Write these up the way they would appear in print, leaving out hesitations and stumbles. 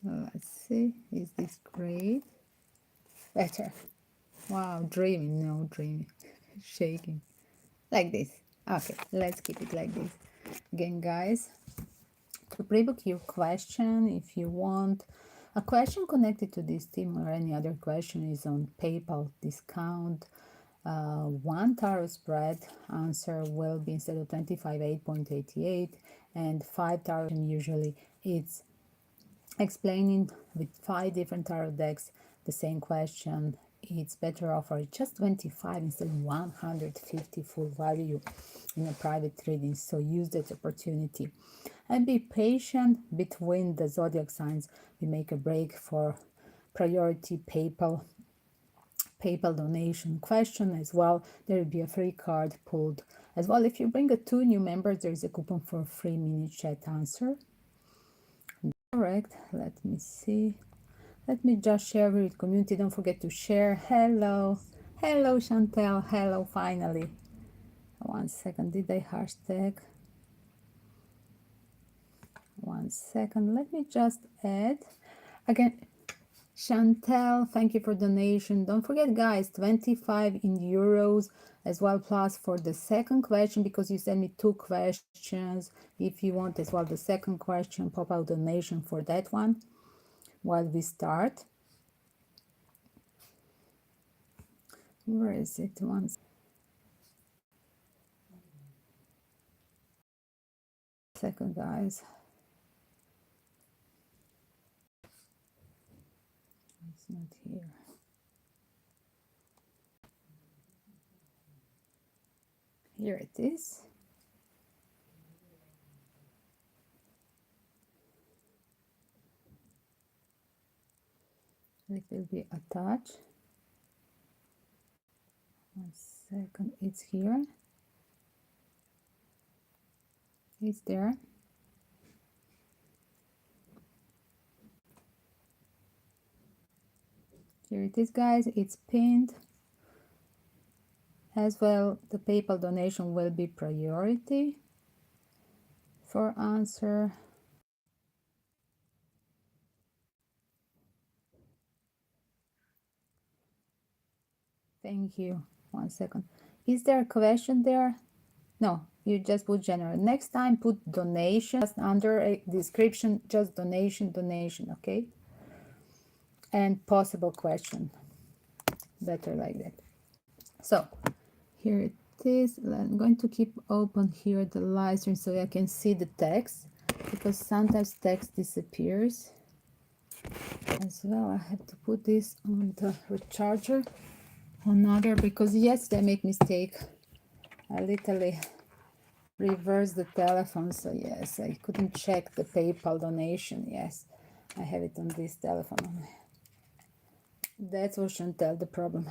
Let's see. Is this great? Better. Wow, dreaming. No, dreaming. Shaking. Like this. Okay, let's keep it like this. Again, guys, to pre-book your question, if you want a question connected to this theme or any other question, is on PayPal discount. One tarot spread answer will be, instead of 25, 8.88, and five tarot usually it's explaining with five different tarot decks the same question. It's better offer just 25 instead of 150 full value in a private reading. So use that opportunity and be patient between the zodiac signs. We make a break for priority PayPal donation question as well. There will be a free card pulled as well. If you bring two new members, there is a coupon for a free mini chat answer. Correct. Let me see. Let me just share with community. Don't forget to share. Hello. Hello, Chantel. Hello, finally. 1 second. Did I hashtag? 1 second. Let me just add. Again, Chantel, thank you for donation. Don't forget, guys, 25 in euros as well, plus for the second question, because you sent me two questions. If you want as well the second question, pop out donation for that one while we start. Where is it? One second, guys. It's not here. Here it is. It will be attached. 1 second. It's here. It's there. Here it is, guys. It's pinned. As well, the PayPal donation will be priority for answer. Thank you. 1 second. Is there a question there? No, you just put general. Next time, put donation just under a description, just donation, okay? And possible question. Better like that. So here it is. I'm going to keep open here the live stream so I can see the text, because sometimes text disappears. As well, I have to put this on the recharger. Another, because yesterday I make mistake. I literally reversed the telephone, so yes, I couldn't check the PayPal donation. Yes, I have it on this telephone. That's what Chantel the problem.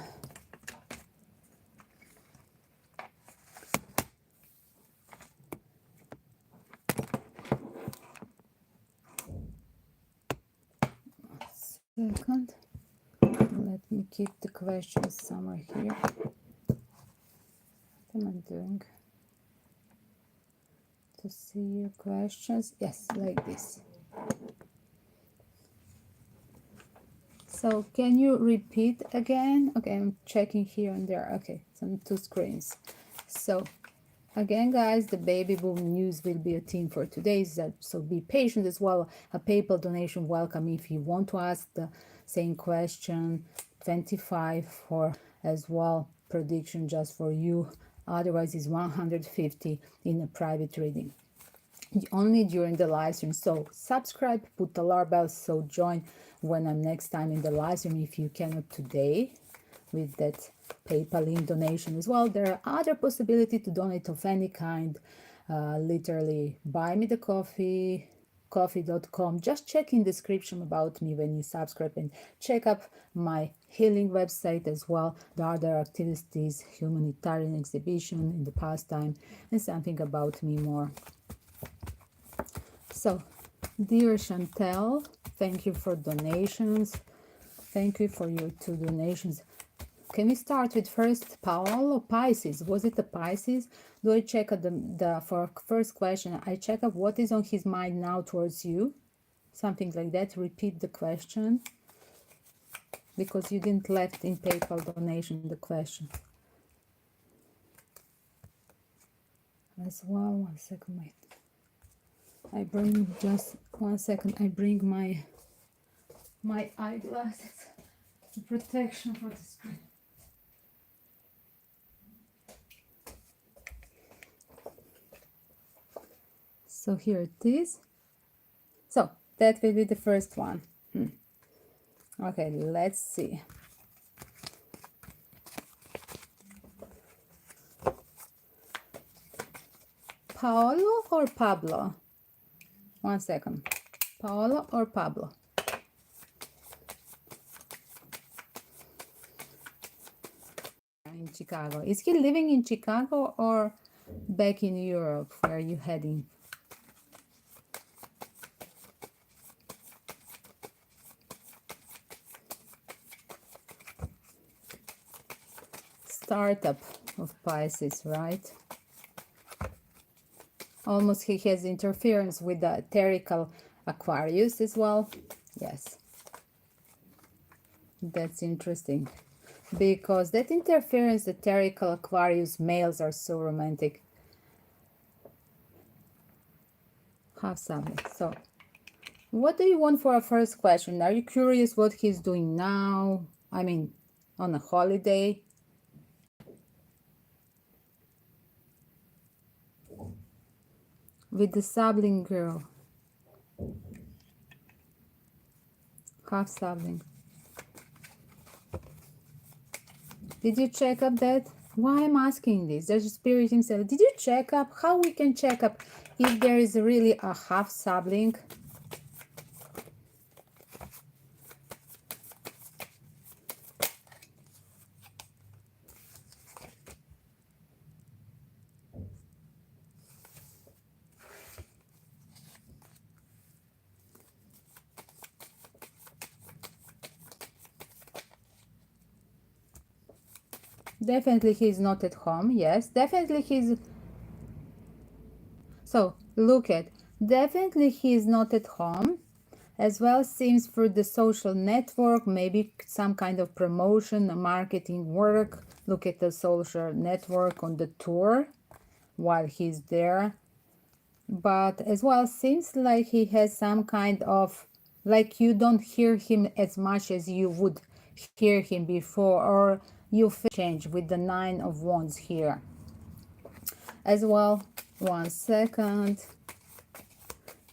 Second, let me keep the questions somewhere here. What am I doing? To see your questions. Yes, like this. So can you repeat again? Okay, I'm checking here and there. Okay, it's on two screens. So again, guys, the baby boom news will be a theme for today. So be patient as well. A PayPal donation welcome if you want to ask the same question. 25 for as well prediction just for you. Otherwise, it's 150 in a private reading. Only during the live stream. So subscribe, put the alarm bell, so join when I'm next time in the live stream if you cannot today with that PayPal link donation as well. There are other possibility to donate of any kind. Literally buy me the coffee, coffee.com. Just check in description about me when you subscribe, and check up my healing website as well. The other activities, humanitarian exhibition in the pastime, and something about me more. So, dear Chantel, thank you for donations. Thank you for your two donations. Can we start with first Paolo Pisces? Was it a Pisces? Do I check the for first question? I check up what is on his mind now towards you. something like that. Repeat the question because you didn't left in PayPal donation the question. As well, 1 second, wait. I bring just 1 second. I bring my eyeglasses. Protection for the screen. So here it is. So that will be the first one. Okay, let's see. Paolo or Pablo? 1 second. Paolo or Pablo? In Chicago. Is he living in Chicago or back in Europe? Where are you heading? Startup of Pisces, right? Almost he has interference with the etherical Aquarius as well. Yes. That's interesting. Because that interference, the etherical Aquarius males are so romantic. Half something. So, what do you want for our first question? Are you curious what he's doing now? I mean, on a holiday? With the sibling girl. Half sibling. Did you check up that? Why I'm asking this? There's a spirit himself. Did you check up how we can check up if there is really a half sibling? Definitely he's not at home. Yes, definitely he's... So, look at... Definitely he's not at home. As well seems for the social network, maybe some kind of promotion, marketing work. Look at the social network on the tour while he's there. But as well seems like he has some kind of... Like you don't hear him as much as you would hear him before, or you change with the 9 of Wands here as well. 1 second.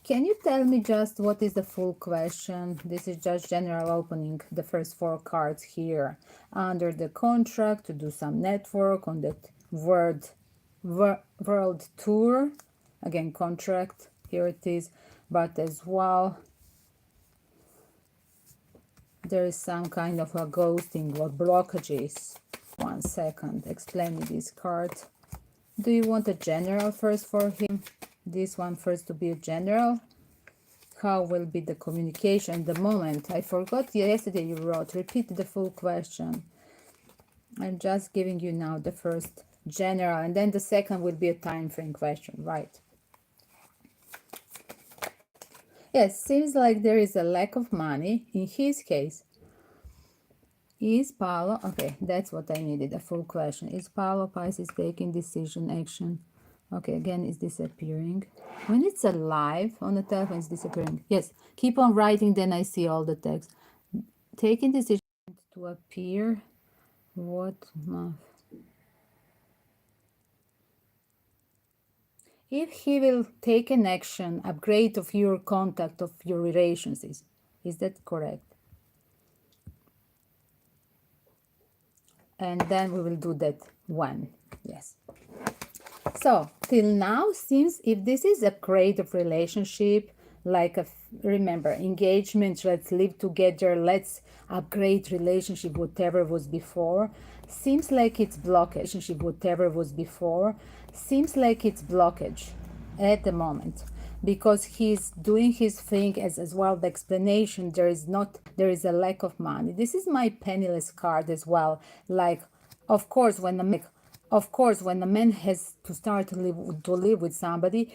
Can you tell me just what is the full question? This is just general opening, the first 4 cards here. Under the contract to do some network on that world tour. Again, contract, here it is. But as well, there is some kind of a ghosting or blockages. 1 second, explain me this card. Do you want a general first for him? This one first to be a general. How will be the communication the moment? I forgot yesterday you wrote. Repeat the full question. I'm just giving you now the first general, and then the second will be a time frame question, right? Yes, seems like there is a lack of money in his case. Is Paolo, okay, that's what I needed, a full question. Is Paolo Pisces taking decision action? Okay, again, it's disappearing. When it's alive on the telephone, it's disappearing. Yes, keep on writing, then I see all the text. Taking decision to appear. What month? If he will take an action, upgrade of your contact, of your relationships. Is that correct? And then we will do that one. Yes. So till now, seems if this is a creative relationship, like a, remember, engagement, let's live together, let's upgrade relationship, whatever was before, seems like it's blockage. Relationship, whatever was before, seems like it's blockage at the moment, because he's doing his thing as well. The explanation, there is a lack of money. This is my penniless card as well. Like, of course, when I'm like, Of course, when a man has to start to live with somebody,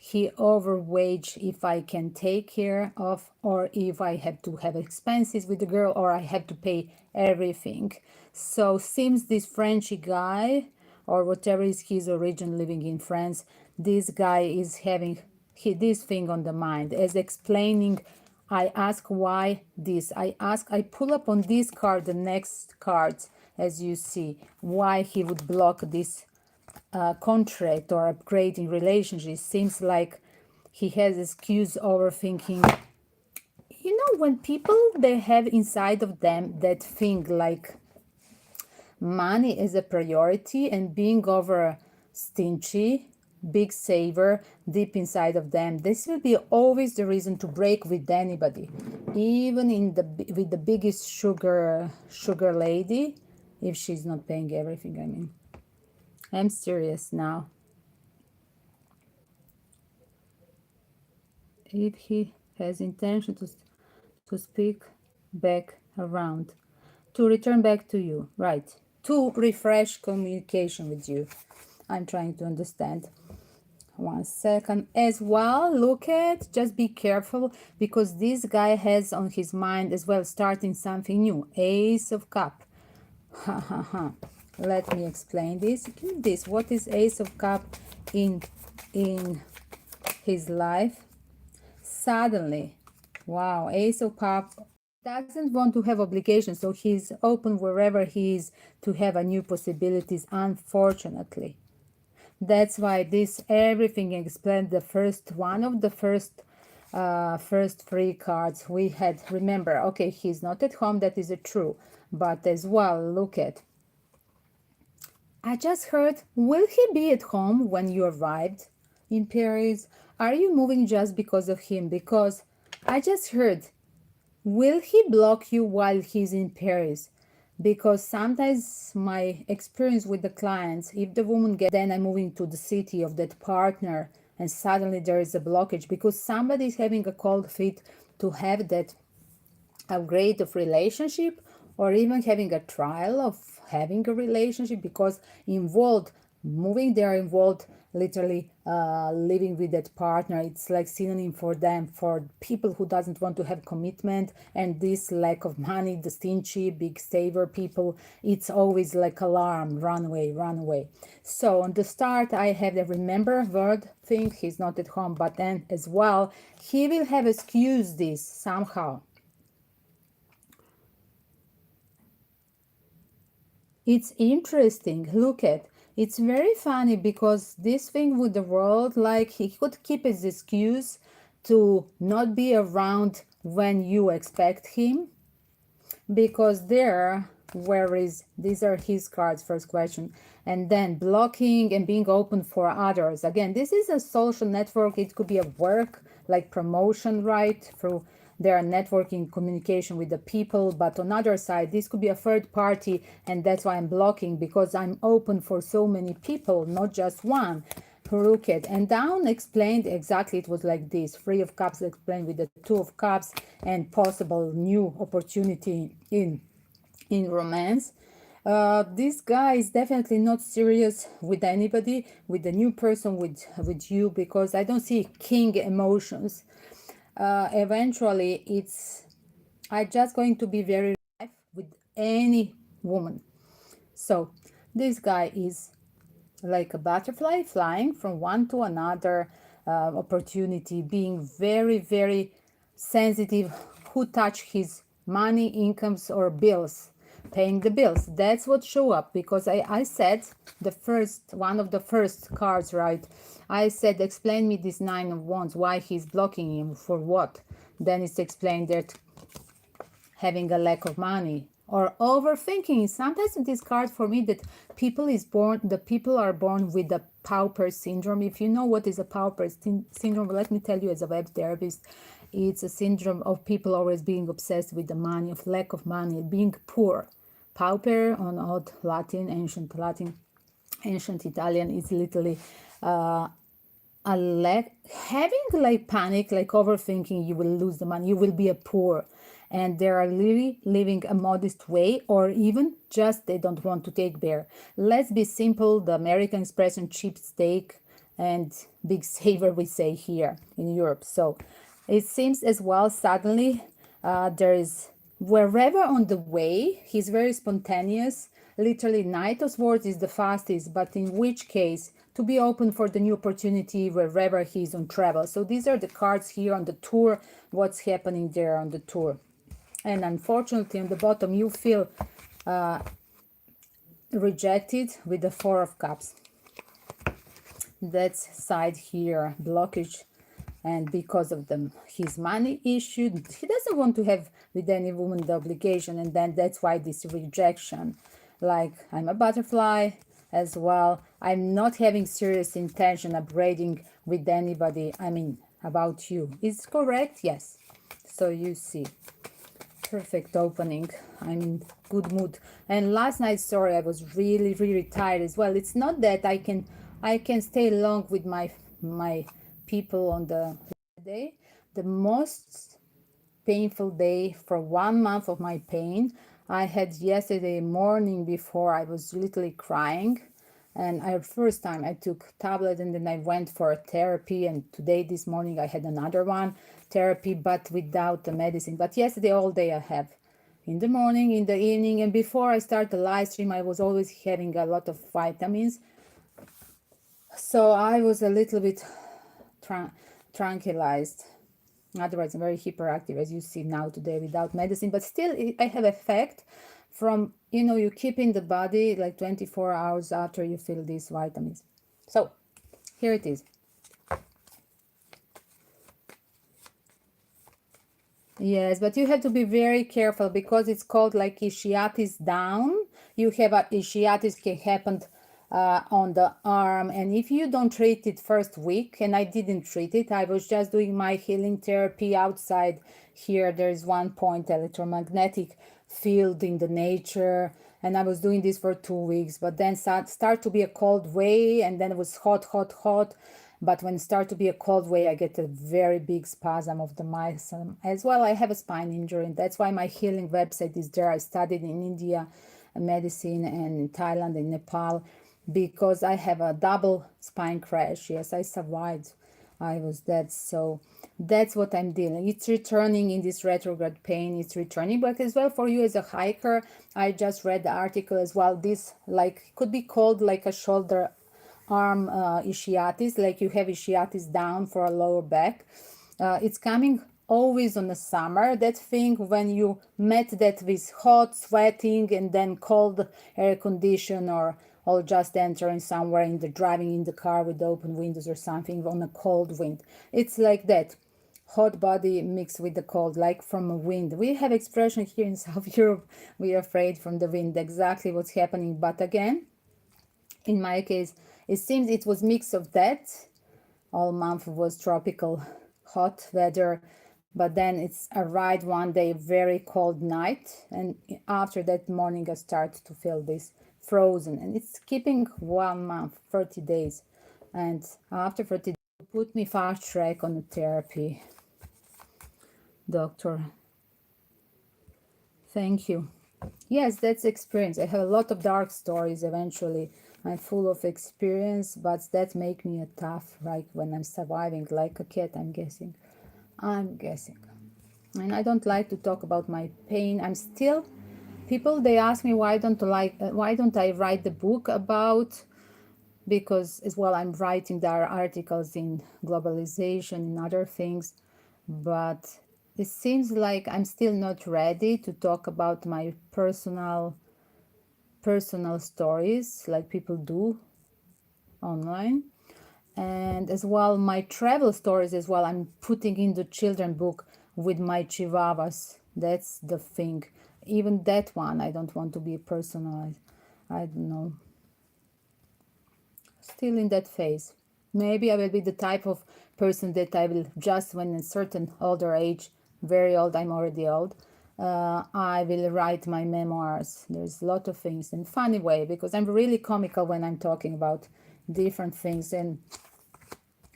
he overweight if I can take care of, or if I have to have expenses with the girl, or I have to pay everything. So seems this Frenchy guy, or whatever is his origin living in France, this guy is having this thing on the mind, as explaining. I ask why this. I pull up on this card, the next cards, as you see, why he would block this contract or upgrading relationship. Seems like he has excuse overthinking. You know, when people, they have inside of them that thing like money is a priority and being over stingy, big saver deep inside of them, this will be always the reason to break with anybody, even in the with the biggest sugar lady, if she's not paying everything. I mean, I'm serious now. If he has intention to speak back around, to return back to you, right, to refresh communication with you. I'm trying to understand. 1 second as well. Look at, just be careful, because this guy has on his mind as well starting something new. Ace of Cup. Let me explain this. What is Ace of Cup in his life? Suddenly, wow, Ace of Cup doesn't want to have obligations, so he's open wherever he is to have a new possibilities, unfortunately. That's why this everything explained the first one of the first 3 cards we had. Remember, okay, he's not at home, that is a true, but as well, look at, I just heard, will he be at home when you arrived in Paris? Are you moving just because of him? Because I just heard, will he block you while he's in Paris? Because sometimes my experience with the clients, if the woman gets, then I'm moving to the city of that partner, and suddenly there is a blockage because somebody is having a cold feet to have that upgrade of relationship, or even having a trial of having a relationship, because involved moving, they are involved literally living with that partner. It's like synonym for them, for people who doesn't want to have commitment, and this lack of money, the stingy big saver people, it's always like alarm, run away. So on the start I have the remember word thing, he's not at home, but then as well he will have excused this somehow. It's interesting. Look at, it's very funny, because this thing with the world, like he could keep his excuse to not be around when you expect him, because there, where is, these are his cards, first question, and then blocking and being open for others. Again, this is a social network. It could be a work, like promotion, right, through their networking communication with the people, but on other side this could be a third party, and that's why I'm blocking, because I'm open for so many people, not just one. Look at, and down explained exactly, it was like this. 3 of Cups explained with the 2 of Cups and possible new opportunity in romance. This guy is definitely not serious with anybody, with the new person, with you, because I don't see king emotions. Eventually it's, I just going to be very life with any woman. So this guy is like a butterfly flying from one to another opportunity, being very sensitive who touch his money, incomes, or bills, paying the bills. That's what show up, because I said the first one of the first cards, right, I said explain me this 9 of Wands, why he's blocking him, for what. Then it's explained that having a lack of money or overthinking. Sometimes this card for me, that the people are born with the pauper syndrome. If you know what is a pauper syndrome, let me tell you, as a web therapist, it's a syndrome of people always being obsessed with the money, of lack of money, being poor. Pauper on old Latin, ancient Italian, is literally a lack, having like panic, like overthinking, you will lose the money, you will be a poor, and they are really living a modest way, or even just they don't want to take bear. Let's be simple, the American expression cheap steak and big saver we say here in Europe. So it seems as well suddenly there is wherever on the way, he's very spontaneous. Literally, Knight of Swords is the fastest, but in which case, to be open for the new opportunity wherever he's on travel. So these are the cards here on the tour, what's happening there on the tour. And unfortunately, on the bottom, you feel rejected with the Four of Cups. That's side here, blockage. And because of his money issue, he doesn't want to have with any woman the obligation, and then that's why this rejection. Like, I'm a butterfly as well, I'm not having serious intention upgrading with anybody, I mean about you. Is correct? Yes. So you see, perfect opening, I'm in good mood. And last night, sorry, I was really tired as well. It's not that I can stay long with my people on the day. The most painful day for 1 month of my pain I had yesterday morning. Before, I was literally crying, and first time I took tablet, and then I went for therapy, and today this morning I had another one therapy, but without the medicine. But yesterday all day I have in the morning, in the evening, and before I start the live stream I was always having a lot of vitamins, so I was a little bit tranquilized. Otherwise, I'm very hyperactive, as you see now today, without medicine. But still, I have effect from, you keep in the body like 24 hours after you feel these vitamins. So here it is. Yes, but you have to be very careful because it's called like ischiatis down. You have a ischiatis can happen on the arm, and if you don't treat it first week, and I didn't treat it, I was just doing my healing therapy outside. Here there's 1 point electromagnetic field in the nature, and I was doing this for 2 weeks, but then start to be a cold way, and then it was hot. But when it start to be a cold way, I get a very big spasm of the muscle as well. I have a spine injury, and that's why my healing website is there. I studied in India medicine and in Thailand and Nepal, because I have a double spine crash. Yes, I survived. I was dead. So that's what I'm dealing. It's returning in this retrograde pain. It's returning, but as well for you as a hiker, I just read the article as well. This like could be called like a shoulder arm ischiatis, like you have ischiatis down for a lower back. It's coming always on the summer, that thing when you met that with hot sweating and then cold air condition, or just entering somewhere in the driving in the car with open windows or something on a cold wind. It's like that, hot body mixed with the cold, like from a wind. We have expression here in South Europe, we are afraid from the wind, exactly what's happening. But again, in my case, it seems it was mix of that. All month was tropical hot weather, but then it's arrived one day, very cold night, and after that morning I start to feel this frozen, and it's keeping 1 month, 30 days, and after 30 days put me fast track on the therapy. Doctor, thank you. Yes, that's experience. I have a lot of dark stories. Eventually I'm full of experience, but that make me a tough, like when I'm surviving like a cat. I'm guessing, and I don't like to talk about my pain. I'm still, people they ask me why don't I write the book about, because as well I'm writing, there are articles in globalization and other things, but it seems like I'm still not ready to talk about my personal stories like people do online. And as well my travel stories as well, I'm putting in the children book with my chihuahuas. That's the thing. Even that one I don't want to be personalized. I don't know, still in that phase. Maybe I will be the type of person that I will just when a certain older age, very old, I'm already old, I will write my memoirs. There's a lot of things in funny way, because I'm really comical when I'm talking about different things. And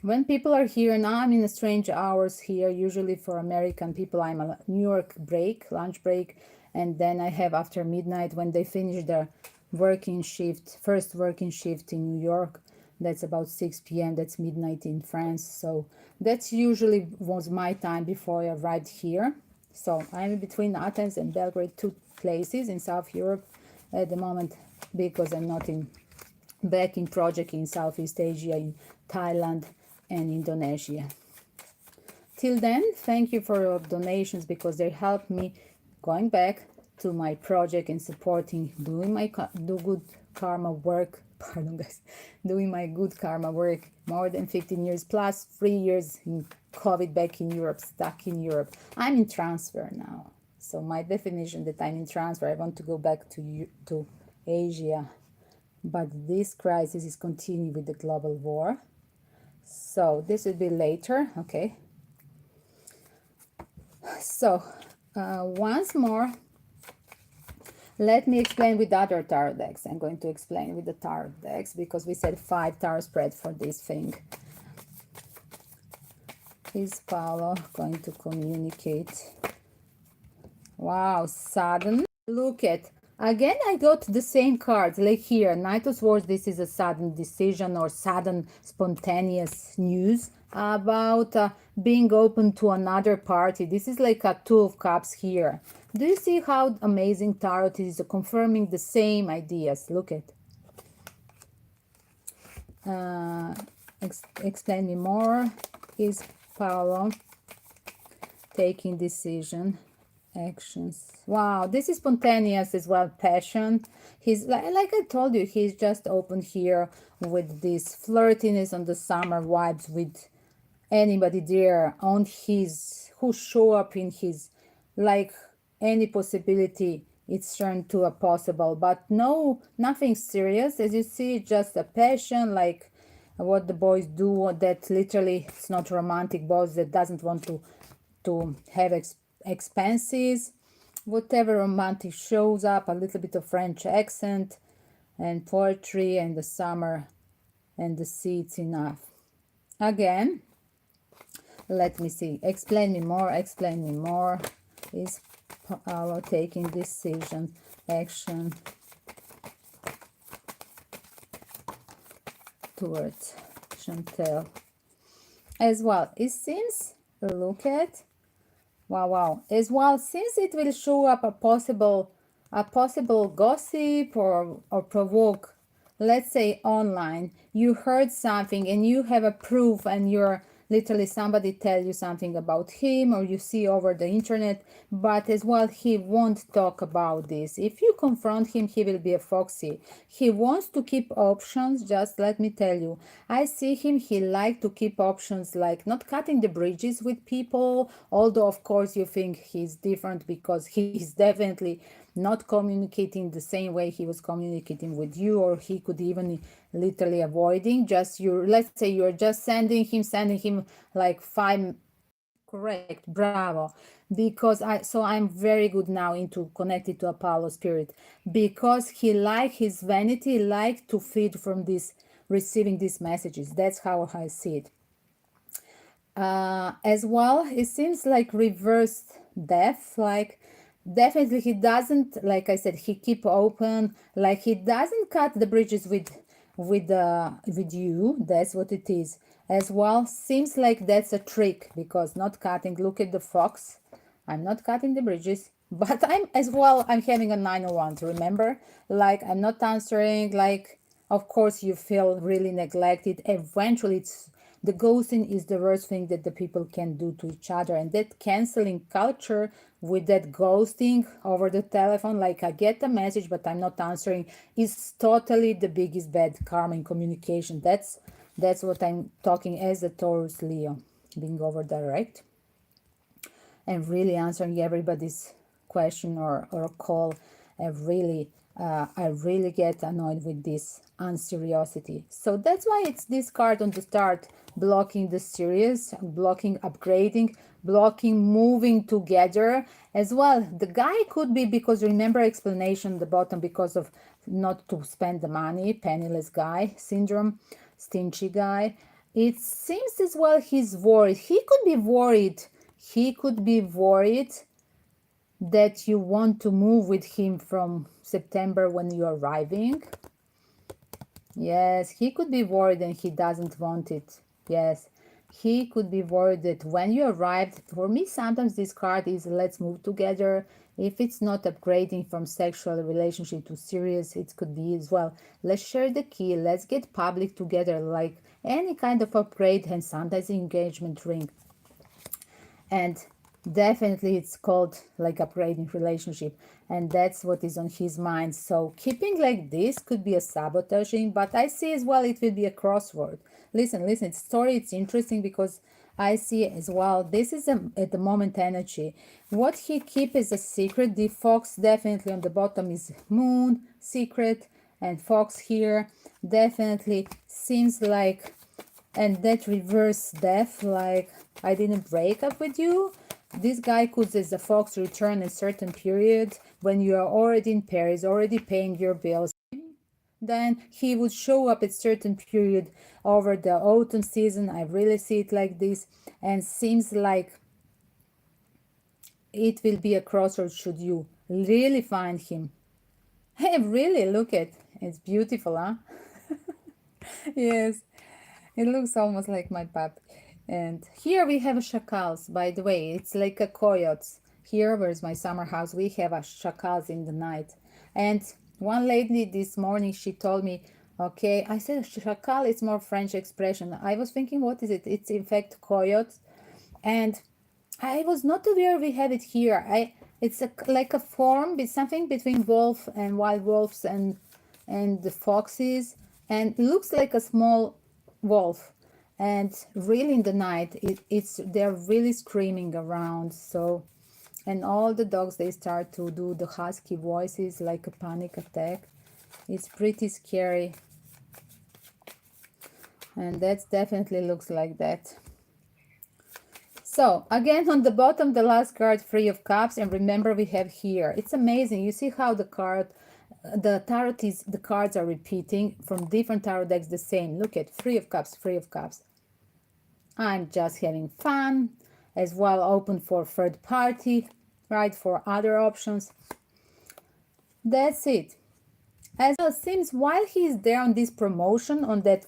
When people are here now, I'm in a strange hours here. Usually for American people, I'm a New York break, lunch break, and then I have after midnight when they finish their working shift, first working shift in New York. That's about 6 p.m. That's midnight in France. So that's usually was my time before I arrived here. So I'm between Athens and Belgrade, two places in South Europe at the moment because I'm not in back in project in Southeast Asia, in Thailand and Indonesia. Till then, thank you for your donations because they help me going back to my project and supporting doing my do good karma work. Pardon, guys, doing my good karma work more than 15 years plus 3 years in COVID back in Europe, stuck in Europe. I'm in transfer now. So my definition that I'm in transfer, I want to go back to Asia, but this crisis is continuing with the global war. So this will be later, okay? So once more, let me explain with other tarot decks. I'm going to explain with the tarot decks because we said 5 tarot spread for this thing. Is Paolo going to communicate? Wow, sudden. Look at, again, I got the same cards like here. Knight of Swords, this is a sudden decision or sudden spontaneous news about being open to another party. This is like a 2 of Cups here. Do you see how amazing tarot is confirming the same ideas? Look at. Explain me more. Is Paolo taking decision? Actions. Wow, this is spontaneous as well. Passion. He's like I told you, he's just open here with this flirtiness on the summer vibes with anybody there on his who show up in his, like any possibility it's turned to a possible, but no, nothing serious. As you see, just a passion, like what the boys do, that literally it's not romantic boys that doesn't want to have expenses, whatever romantic shows up, a little bit of French accent and poetry and the summer and the sea, it's enough. Again, let me see, explain me more. Is Paolo taking decision, action towards Chantel as well? It seems, look at, wow, as well, since it will show up a possible gossip or provoke, let's say online, you heard something and you have a proof and you're literally somebody tell you something about him or you see over the internet, but as well he won't talk about this. If you confront him, he will be a foxy. He wants to keep options. Just let me tell you, I see him, he like to keep options, like not cutting the bridges with people, although of course you think he's different because he's definitely not communicating the same way he was communicating with you, or he could even literally avoiding just you. Let's say you're just sending him like 5. Correct, bravo. Because I'm very good now into connected to Apollo spirit, because he like his vanity like to feed from this, receiving these messages. That's how I see it. As well, it seems like reversed death, like definitely he doesn't, like I said, he keep open, like he doesn't cut the bridges with you. That's what it is. As well, seems like that's a trick, because not cutting, look at the fox, I'm not cutting the bridges, but I'm having a 9 of Wands, remember, like I'm not answering, like of course you feel really neglected. Eventually it's the ghosting is the worst thing that the people can do to each other, and that canceling culture with that ghosting over the telephone, like I get a message but I'm not answering, is totally the biggest bad karma in communication. That's what I'm talking as a Taurus Leo, being over direct and really answering everybody's question or call. I really get annoyed with this unseriosity. So that's why it's this card on the start, blocking the serious, blocking upgrading, blocking moving together as well. The guy could be, because remember explanation at the bottom, because of not to spend the money, penniless guy syndrome, stingy guy. it seems as well he's worried. He could be worried. He could be worried that you want to move with him from September when you're arriving. Yes, he could be worried and he doesn't want it. Yes, he could be worried that when you arrived, for me, sometimes this card is let's move together. If it's not upgrading from sexual relationship to serious, it could be as well. Let's share the key. Let's get public together, like any kind of upgrade, and sometimes engagement ring. And definitely it's called like upgrading relationship, and that's what is on his mind. So keeping like this could be a sabotaging, but I see as well it will be a crossword. Listen, story, it's interesting because I see as well this is at the moment energy. What he keep is a secret. The fox definitely on the bottom is moon secret, and fox here definitely seems like, and that reverse death, like I didn't break up with you. This guy could, as a fox, return a certain period when you are already in Paris, already paying your bills. Then he would show up at certain period over the autumn season. I really see it like this, and seems like it will be a crossroads should you really find him. Hey, really, look at it's beautiful, huh? Yes, it looks almost like my pup. And here we have a chacals, by the way. It's like a coyotes. Here, where's my summer house, we have a chacals in the night. And one lady this morning, she told me, okay, I said chacal is more French expression. I was thinking, what is it? It's in fact coyotes. And I was not aware we have it here. It's like a form, it's something between wolf and wild wolves and the foxes, and looks like a small wolf. And really in the night, they're really screaming around. So, and all the dogs, they start to do the husky voices like a panic attack. It's pretty scary, and that definitely looks like that. So again, on the bottom, the last card, Three of Cups, and remember we have here, it's amazing. You see how the cards are repeating from different tarot decks the same. Look at Three of Cups, Three of Cups. I'm just having fun, as well open for third party, right, for other options. That's it. As well, seems while he's there on this promotion, on that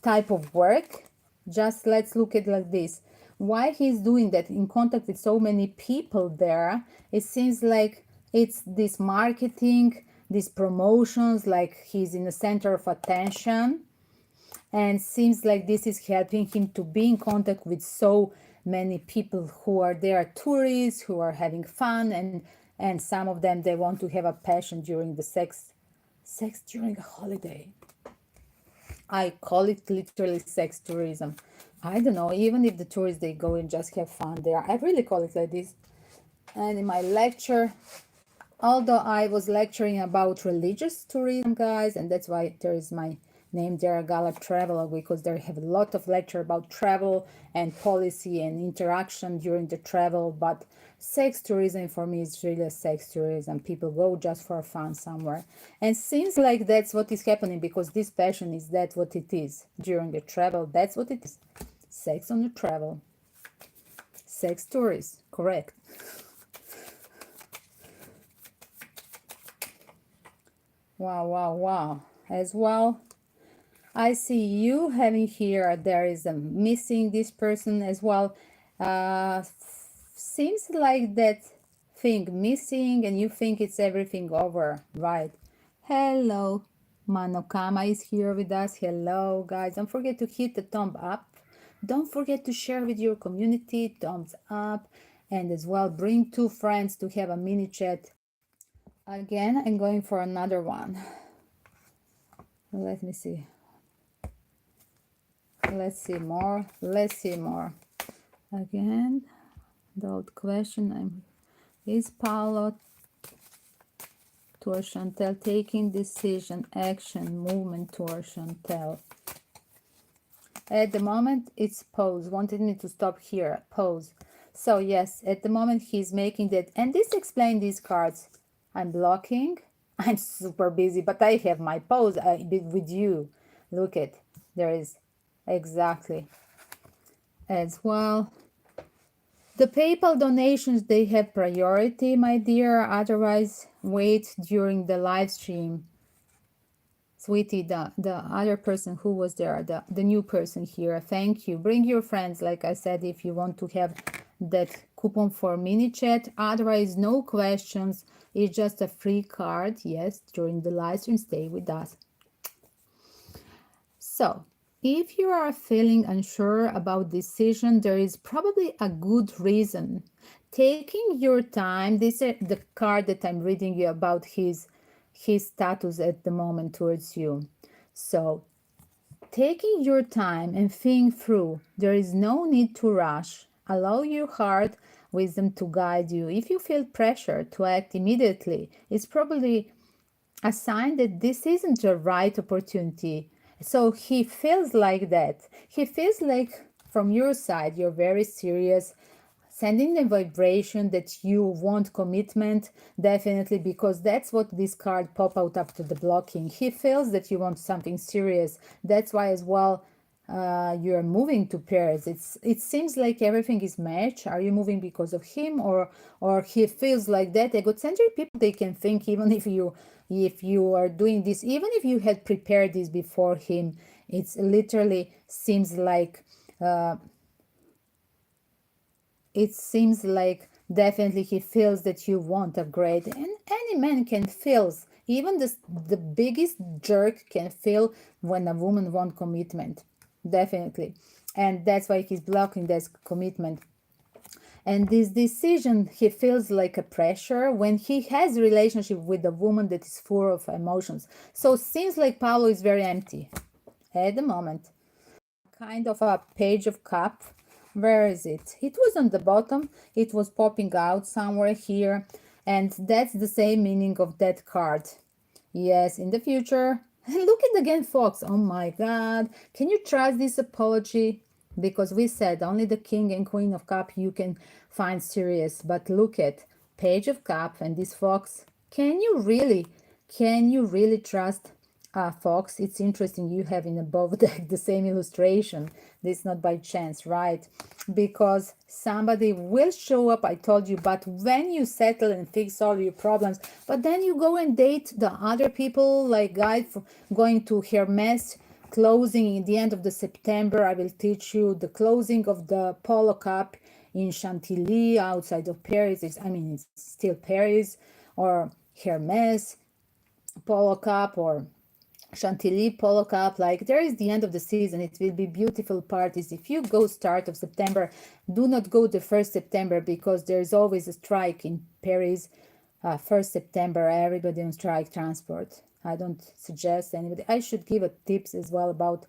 type of work, just let's look at like this. Why he's doing that, in contact with so many people there, it seems like it's this marketing, these promotions, like he's in the center of attention, and seems like this is helping him to be in contact with so many people who are there, tourists who are having fun, and some of them, they want to have a passion during the sex during a holiday. I call it literally sex tourism. I don't know, even if the tourists, they go and just have fun there, I really call it like this. And in my lecture, although I was lecturing about religious tourism, guys, and that's why there is my name there, Gala Traveler, because they have a lot of lecture about travel and policy and interaction during the travel. But sex tourism for me is really a sex tourism. People go just for fun somewhere, and seems like that's what is happening, because this passion is that what it is during the travel. That's what it is. Sex on the travel. Sex tourist, correct. Wow. As well, I see you having here, there is a missing this person as well. Seems like that thing missing, and you think it's everything over, right? Hello, Manokama is here with us. Hello, guys. Don't forget to hit the thumb up. Don't forget to share with your community, thumbs up, and as well bring 2 friends to have a mini chat. Again, I'm going for another one. Let me see. Let's see more. Again, the old question, is Paolo towards Chantel taking decision, action, movement towards Chantel? At the moment, it's pause. Wanted me to stop here. Pause. So yes, at the moment he's making that, and this explains these cards. I'm blocking. I'm super busy, but I have my pause with you. Look at, there is exactly. As well, the PayPal donations, they have priority, my dear. Otherwise, wait during the live stream. Sweetie, the other person who was there, the new person here, thank you. Bring your friends, like I said, if you want to have that coupon for mini chat. Otherwise, no questions. It's just a free card. Yes, during the live stream, stay with us. So, if you are feeling unsure about decision, there is probably a good reason. Taking your time, this is the card that I'm reading you about his status at the moment towards you. So, taking your time and think through, there is no need to rush. Allow your heart wisdom to guide you. If you feel pressure to act immediately, it's probably a sign that this isn't the right opportunity. So he feels like that. He feels like from your side, you're very serious, sending the vibration that you want commitment, definitely, because that's what this card pop out after the blocking. He feels that you want something serious. That's why as well you're moving to Paris. It seems like everything is matched. Are you moving because of him, or he feels like that? Egocentric people, they can think even if you are doing this, even if you had prepared this before him, it's literally seems like definitely he feels that you want upgrade, and any man can feel, even the biggest jerk can feel when a woman wants commitment, definitely, and that's why he's blocking this commitment. And this decision, he feels like a pressure when he has a relationship with a woman that is full of emotions. So it seems like Paulo is very empty at the moment. Kind of a page of cup. Where is it? It was on the bottom. It was popping out somewhere here. And that's the same meaning of that card. Yes, in the future. Look at again, Fox. Oh my God. Can you trust this apology? Because we said only the King and Queen of Cup you can find serious. But look at Page of Cup and this Fox. Can you really trust Fox? It's interesting you have in above deck the same illustration. This is not by chance, right? Because somebody will show up, I told you, but when you settle and fix all your problems, but then you go and date the other people, like guy going to Hermes closing in the end of the September. I will teach you the closing of the Polo Cup in Chantilly outside of Paris. It's still Paris, or Hermes Polo Cup, or Chantilly Polo Cup. Like, there is the end of the season. It will be beautiful parties. If you go start of September, do not go the 1st September, because there's always a strike in Paris. 1st September, everybody on strike, transport. I don't suggest anybody. I should give a tips as well about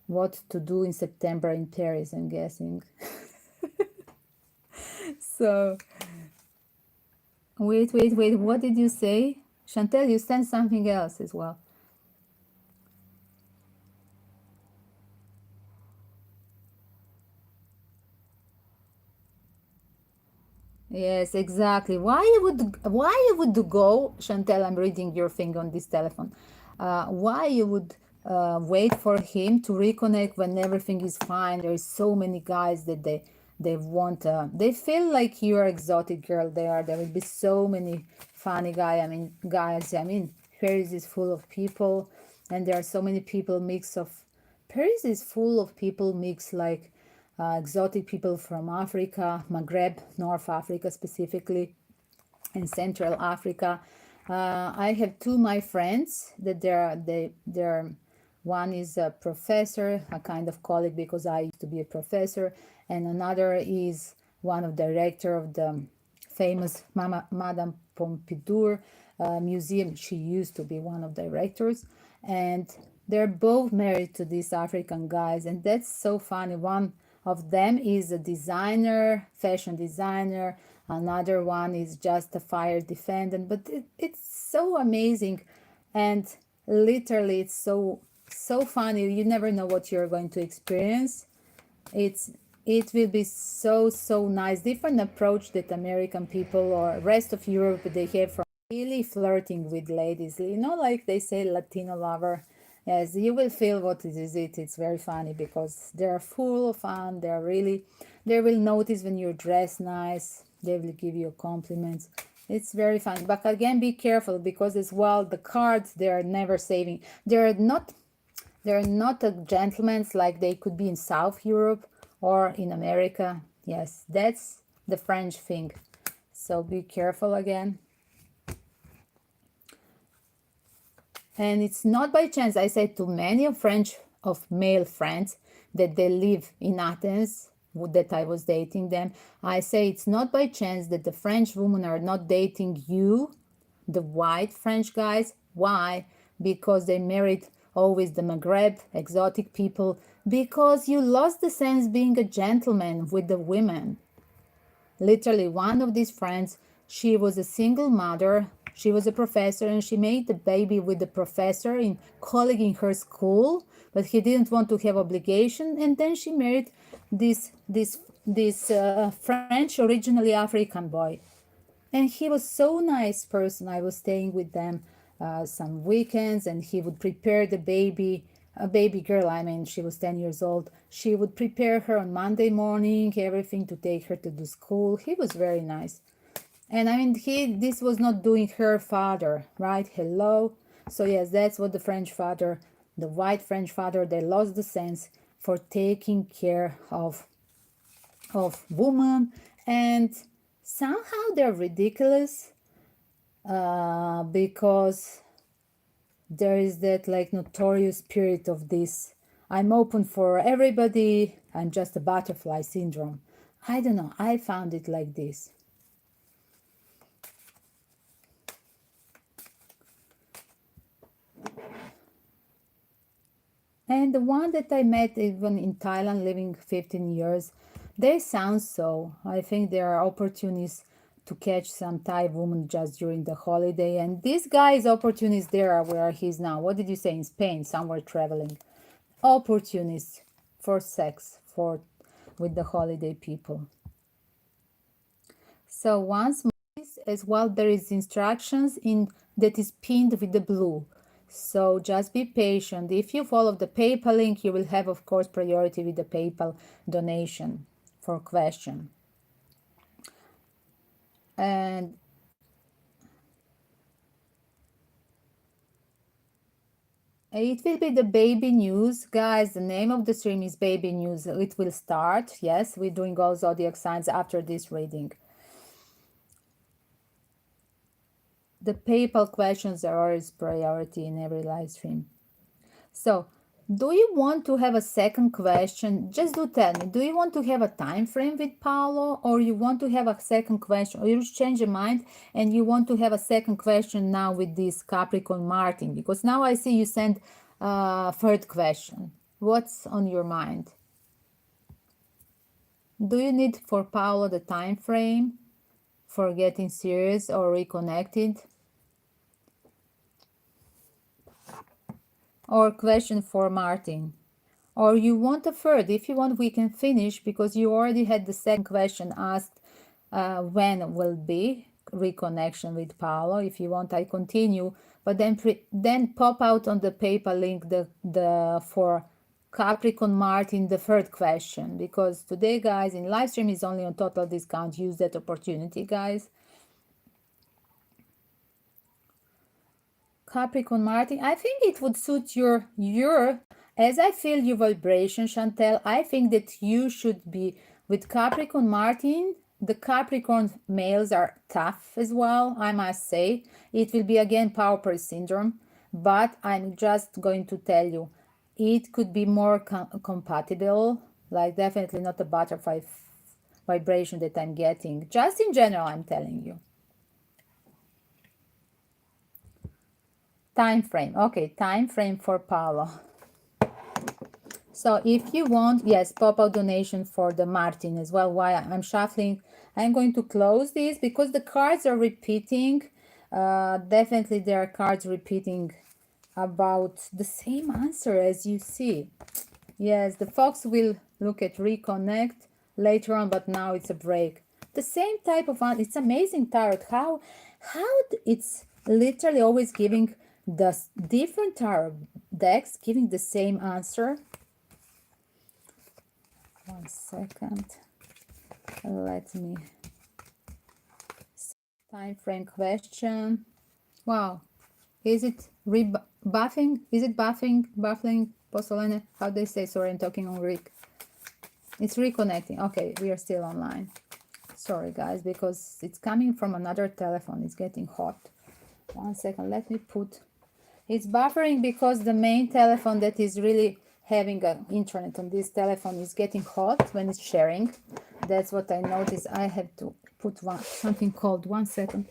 what to do in September in Paris, I'm guessing. So, wait, what did you say? Chantel, you sent something else as well. Yes, exactly. Why you would go, Chantel? I'm reading your thing on this telephone. Why you would wait for him to reconnect when everything is fine? There is so many guys that they want. They feel like you're exotic girl. There will be so many funny guys. Paris is full of people, and there are so many people mix of. Paris is full of people mix like exotic people from Africa, Maghreb, North Africa specifically, and Central Africa. I have two my friends that they're one is a professor, a kind of colleague, because I used to be a professor, and another is one of director of the famous Madame Pompadour museum. She used to be one of directors, and they're both married to these African guys, and that's so funny. One of them is a designer, fashion designer. Another one is just a fire defendant. But it's so amazing, and literally it's so funny. You never know what you're going to experience. It will be so nice. Different approach that American people or rest of Europe they have from really flirting with ladies. Like they say, Latino lover. Yes, you will feel what it is. It's very funny because they're full of fun. They're really, they will notice when you're dressed nice. They will give you compliments. It's very fun. But again, be careful because as well, the cards, they're never saving. They're not a gentlemen's like they could be in South Europe or in America. Yes, that's the French thing. So be careful again. And it's not by chance. I said to many of male friends that they live in Athens, that I was dating them. I say it's not by chance that the French women are not dating you, the white French guys. Why? Because they married always the Maghreb, exotic people, because you lost the sense being a gentleman with the women. Literally, one of these friends, she was a single mother. She was a professor and she made the baby with the professor in colleague in her school, but he didn't want to have obligation. And then she married this French, originally African boy. And he was so nice person. I was staying with them some weekends, and he would prepare the baby, a baby girl. I mean, she was 10 years old. She would prepare her on Monday morning, everything to take her to the school. He was very nice. And I mean, this was not doing her father, right? Hello. So yes, that's what the French father, the white French father, they lost the sense for taking care of women, and somehow they're ridiculous because there is that like notorious spirit of this, I'm open for everybody, I'm just a butterfly syndrome. I don't know, I found it like this. And the one that I met even in Thailand, living 15 years, they sound so. I think there are opportunities to catch some Thai woman just during the holiday. And this guy's opportunities there where he's now. What did you say? In Spain, somewhere traveling. Opportunities for sex with the holiday people. So once more, as well, there is instructions in that is pinned with the blue. So just be patient. If you follow the PayPal link, you will have, of course, priority with the PayPal donation for question. And it will be the baby news, guys. The name of the stream is baby news. It will start. Yes, we're doing all zodiac signs after this reading. The PayPal questions are always priority in every live stream. So, do you want to have a second question? Just do tell me, do you want to have a time frame with Paolo, or you want to have a second question, or you change your mind and you want to have a second question now with this Capricorn Martin? Because now I see you send a third question. What's on your mind? Do you need for Paolo the time frame for getting serious or reconnected? Or question for Martin? Or you want a third? If you want, we can finish because you already had the second question asked. When will be reconnection with Paolo? If you want, I continue, but then pop out on the PayPal link the for Capricorn Martin the third question, because today, guys, in live stream is only on total discount. Use that opportunity, guys. Capricorn Martin, I think it would suit your as I feel your vibration, Chantel. I think that you should be with Capricorn Martin. The Capricorn males are tough as well, I must say. It will be again power play syndrome, but I'm just going to tell you, it could be more compatible, like definitely not a butterfly vibration that I'm getting. Just in general, I'm telling you. Time frame. Okay, time frame for Paolo. So if you want, yes, pop-out donation for the Martin as well. While I'm shuffling, I'm going to close this because the cards are repeating. Definitely there are cards repeating about the same answer as you see. Yes, the fox will look at reconnect later on, but now it's a break. The same type of one. It's amazing tarot. How it's literally always giving the different tarot decks giving the same answer. 1 second. Let me. Time frame question. Wow. Is it rebuffing? Is it buffing? Buffing? Possolene? How they say? Sorry, I'm talking on Greek. It's reconnecting. Okay, we are still online. Sorry, guys, because it's coming from another telephone. It's getting hot. 1 second. Let me put... It's buffering because the main telephone that is really having an internet on this telephone is getting hot when it's sharing. That's what I noticed. I have to put something called... 1 second.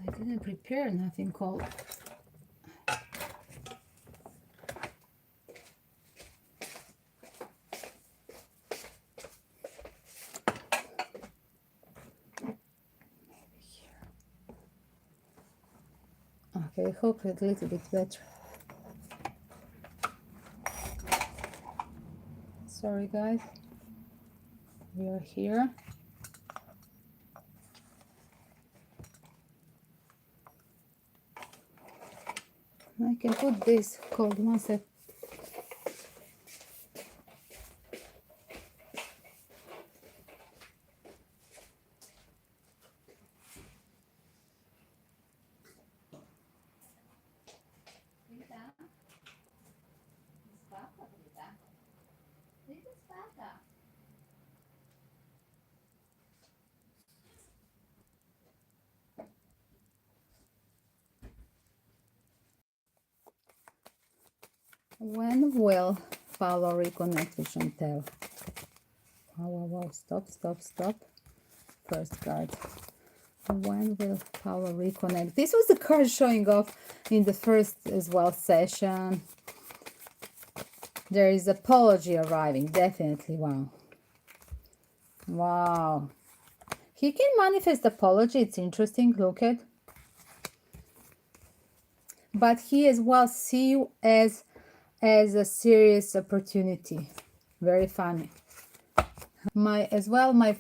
I didn't prepare nothing called... Okay, I hope it's a little bit better. Sorry, guys. We are here. I can put this called... 1 sec. When will Paolo reconnect with Chantel? Wow. Stop. First card. When will Paolo reconnect? This was the card showing off in the first as well session. There is apology arriving, definitely. Wow. He can manifest apology. It's interesting. Look at. But he as well see you as a serious opportunity. Very funny. My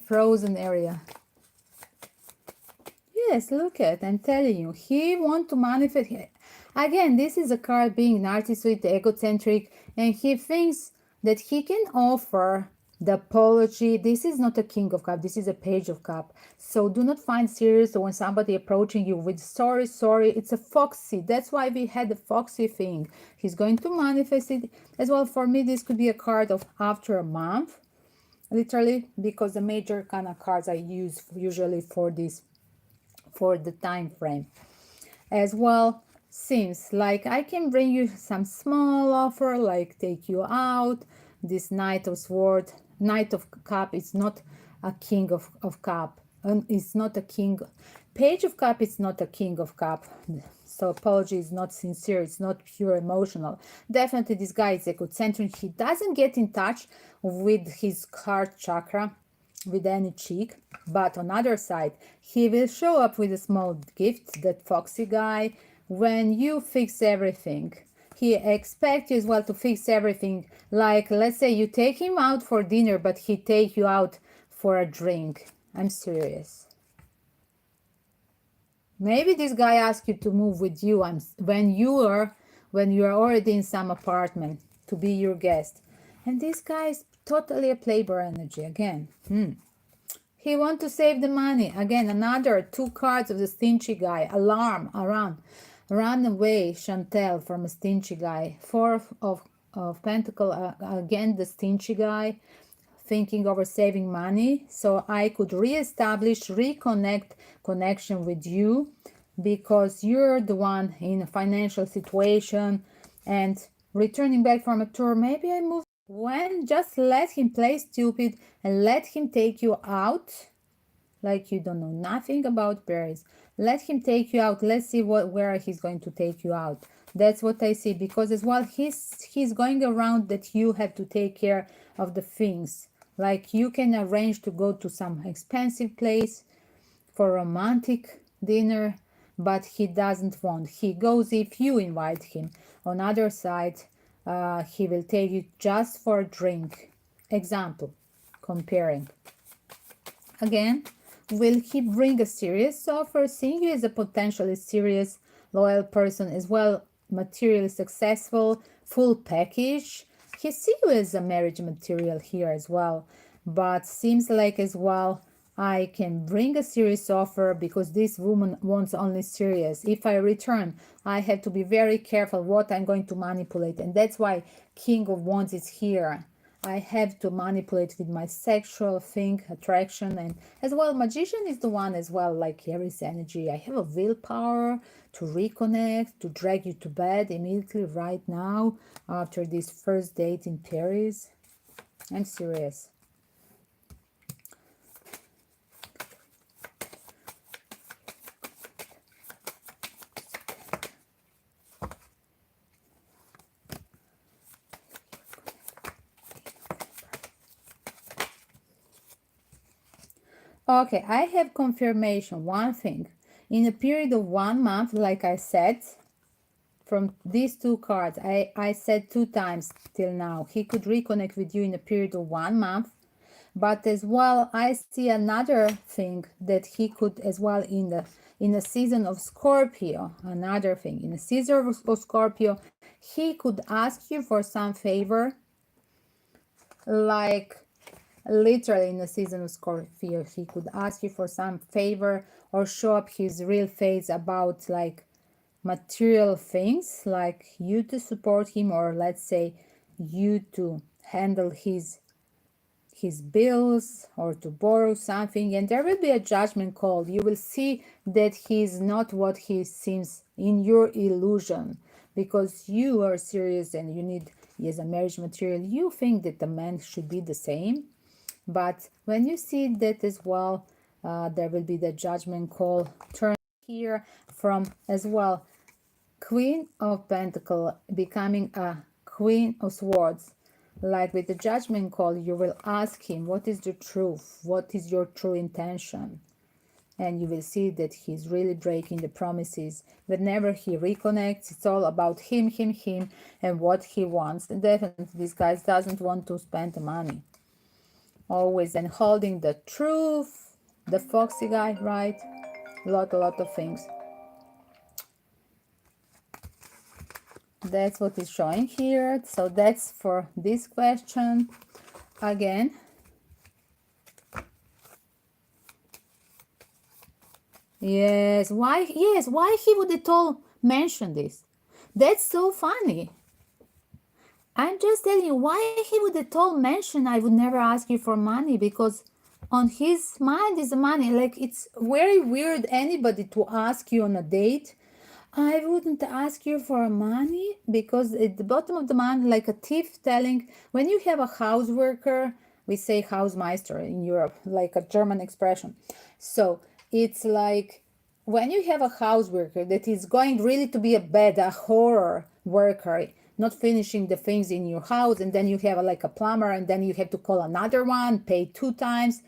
frozen area. Yes, look at, I'm telling you, he want to manifest. Again, this is a card being narcissistic, egocentric, and he thinks that he can offer the apology. This is not a King of Cups, this is a Page of Cups. So do not find serious when somebody approaching you with sorry. It's a foxy. That's why we had the foxy thing. He's going to manifest it as well. For me, this could be a card of after a month, literally, because the major kind of cards I use usually for this, for the time frame as well. Seems like I can bring you some small offer, like take you out. This Knight of Sword, Knight of Cup is not a King of Cup, and it's not a king. Page of Cup is not a King of Cup. So apology is not sincere, it's not pure emotional. Definitely this guy is egocentric. He doesn't get in touch with his heart chakra with any cheek, but on other side he will show up with a small gift, that foxy guy, when you fix everything. He expects you as well to fix everything, like let's say you take him out for dinner but he take you out for a drink. I'm serious. Maybe this guy asks you to move with you when you are already in some apartment, to be your guest. And this guy is totally a playboy energy again. He wants to save the money. Again, another 2 cards of the stingy guy. Alarm, around. Run away, Chantel, from a stingy guy. 4 of Pentacle, again, the stingy guy, thinking over saving money. So I could reestablish, reconnect connection with you because you're the one in a financial situation and returning back from a tour. Maybe I move. When just let him play stupid and let him take you out like you don't know nothing about Paris. Let him take you out. Let's see where he's going to take you out. That's what I see, because as well he's going around that you have to take care of the things. Like you can arrange to go to some expensive place for romantic dinner, but he doesn't want. He goes if you invite him. On other side, he will take you just for a drink. Example, comparing. Again, will he bring a serious offer? Seeing you as a potentially serious, loyal person as well, materially successful, full package. He sees you as a marriage material here as well, but seems like as well I can bring a serious offer because this woman wants only serious. If I return, I have to be very careful what I'm going to manipulate, and that's why King of Wands is here. I have to manipulate with my sexual thing, attraction, and as well, Magician is the one as well, like Aries energy. I have a willpower to reconnect, to drag you to bed immediately right now after this first date in Paris. I'm serious. Okay, I have confirmation. One thing, in a period of 1 month, like I said, from these 2 cards, I said 2 times till now, he could reconnect with you in a period of 1 month. But as well, I see another thing that he could as well in the season of Scorpio. Another thing, in the season of Scorpio, he could ask you for some favor, like literally in the season of Scorpio, he could ask you for some favor or show up his real face about like material things, like you to support him, or let's say you to handle his bills or to borrow something, and there will be a judgment call. You will see that he's not what he seems in your illusion, because you are serious and you need, as a marriage material, you think that the man should be the same. But when you see that as well, there will be the judgment call. Turn here from as well Queen of Pentacles becoming a Queen of Swords. Like with the judgment call, you will ask him, what is the truth? What is your true intention? And you will see that he's really breaking the promises. Whenever he reconnects, it's all about him, and what he wants. And definitely this guy doesn't want to spend the money. Always, and holding the truth, the foxy guy, right? A lot of things. That's what is showing here. So that's for this question. Again, yes, why he would at all mention this? That's so funny. I'm just telling you why he would at all mention I would never ask you for money, because on his mind is the money. Like, it's very weird anybody to ask you on a date, I wouldn't ask you for money, because at the bottom of the mind, like a thief telling, when you have a house worker, we say Hausmeister in Europe, like a German expression. So it's like when you have a house worker that is going really to be a horror worker, not finishing the things in your house, and then you have like a plumber, and then you have to call another one, pay 2 times,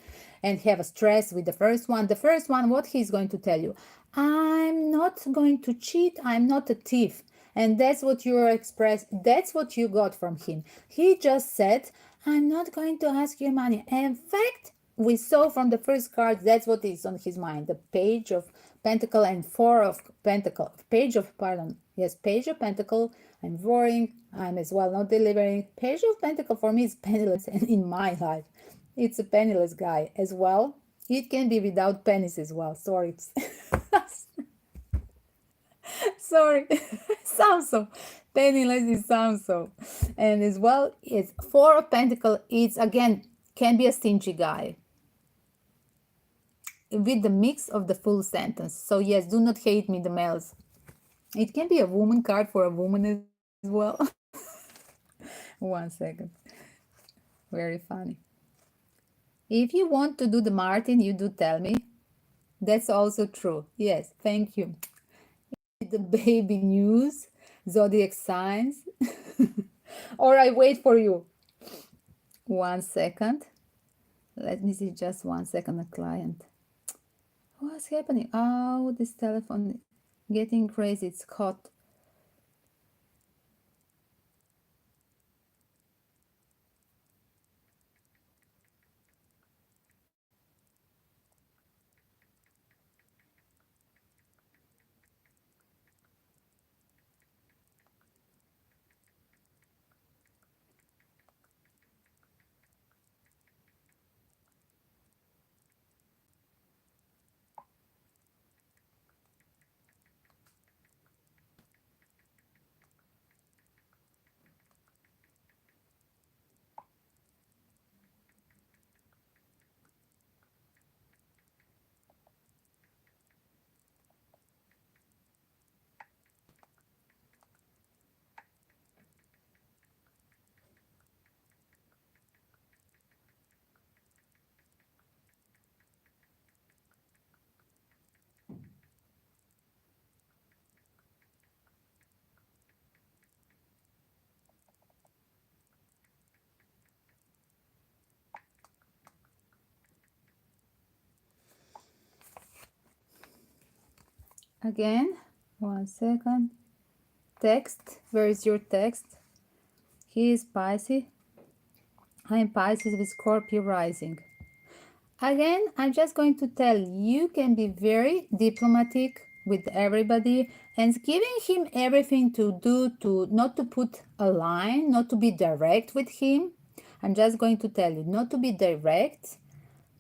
and have a stress with the first one. The first one, what he's going to tell you, I'm not going to cheat, I'm not a thief. And that's what that's what you got from him. He just said, I'm not going to ask you money. In fact, we saw from the first card, that's what is on his mind. The Page of Pentacle and 4 of Pentacle. Page of Pentacle. I'm worrying, I'm as well not delivering. Page of Pentacle for me is penniless, and in my life, it's a penniless guy as well. It can be without penis as well. Sorry. Sorry. Sounds so. Penniless is sounds so. And as well, it's Four of Pentacles. It's again, can be a stingy guy with the mix of the full sentence. So yes, do not hate me, the males. It can be a woman card for a woman as well. 1 second. Very funny. If you want to do the Martin, you do tell me. That's also true. Yes, thank you. The baby news, zodiac signs, or I wait for you. 1 second. Let me see, just 1 second, a client. What's happening? Oh, this telephone getting crazy. It's hot. Again, 1 second. Text. Where is your text? He is Pisces. I am Pisces with Scorpio rising. Again, I'm just going to tell you can be very diplomatic with everybody and giving him everything to do, to not to put a line, not to be direct with him. I'm just going to tell you not to be direct,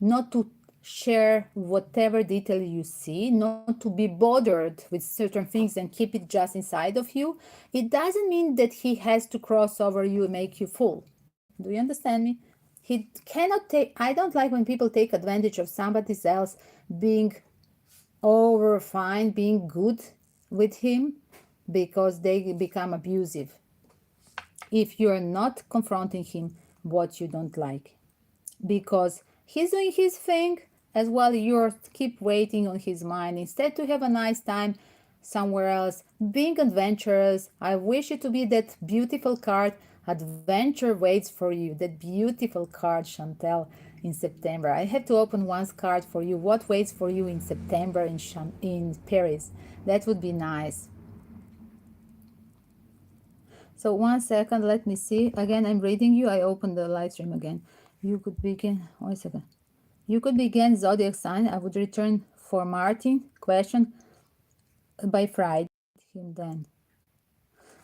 not to share whatever detail you see, not to be bothered with certain things and keep it just inside of you. It doesn't mean that he has to cross over you and make you fool. Do you understand me? He cannot take, I don't like when people take advantage of somebody else being over fine, being good with him because they become abusive. If you're not confronting him what you don't like, because he's doing his thing as well, you're keep waiting on his mind instead to have a nice time somewhere else, being adventurous. I wish you to be that beautiful card. Adventure waits for you. That beautiful card, Chantel, in September. I have to open one card for you. What waits for you in September in Paris? That would be nice. So 1 second, let me see. Again, I'm reading you. I opened the live stream again. You could begin. 1 second. You could begin zodiac sign. I would return for Martin question by Friday. Him then.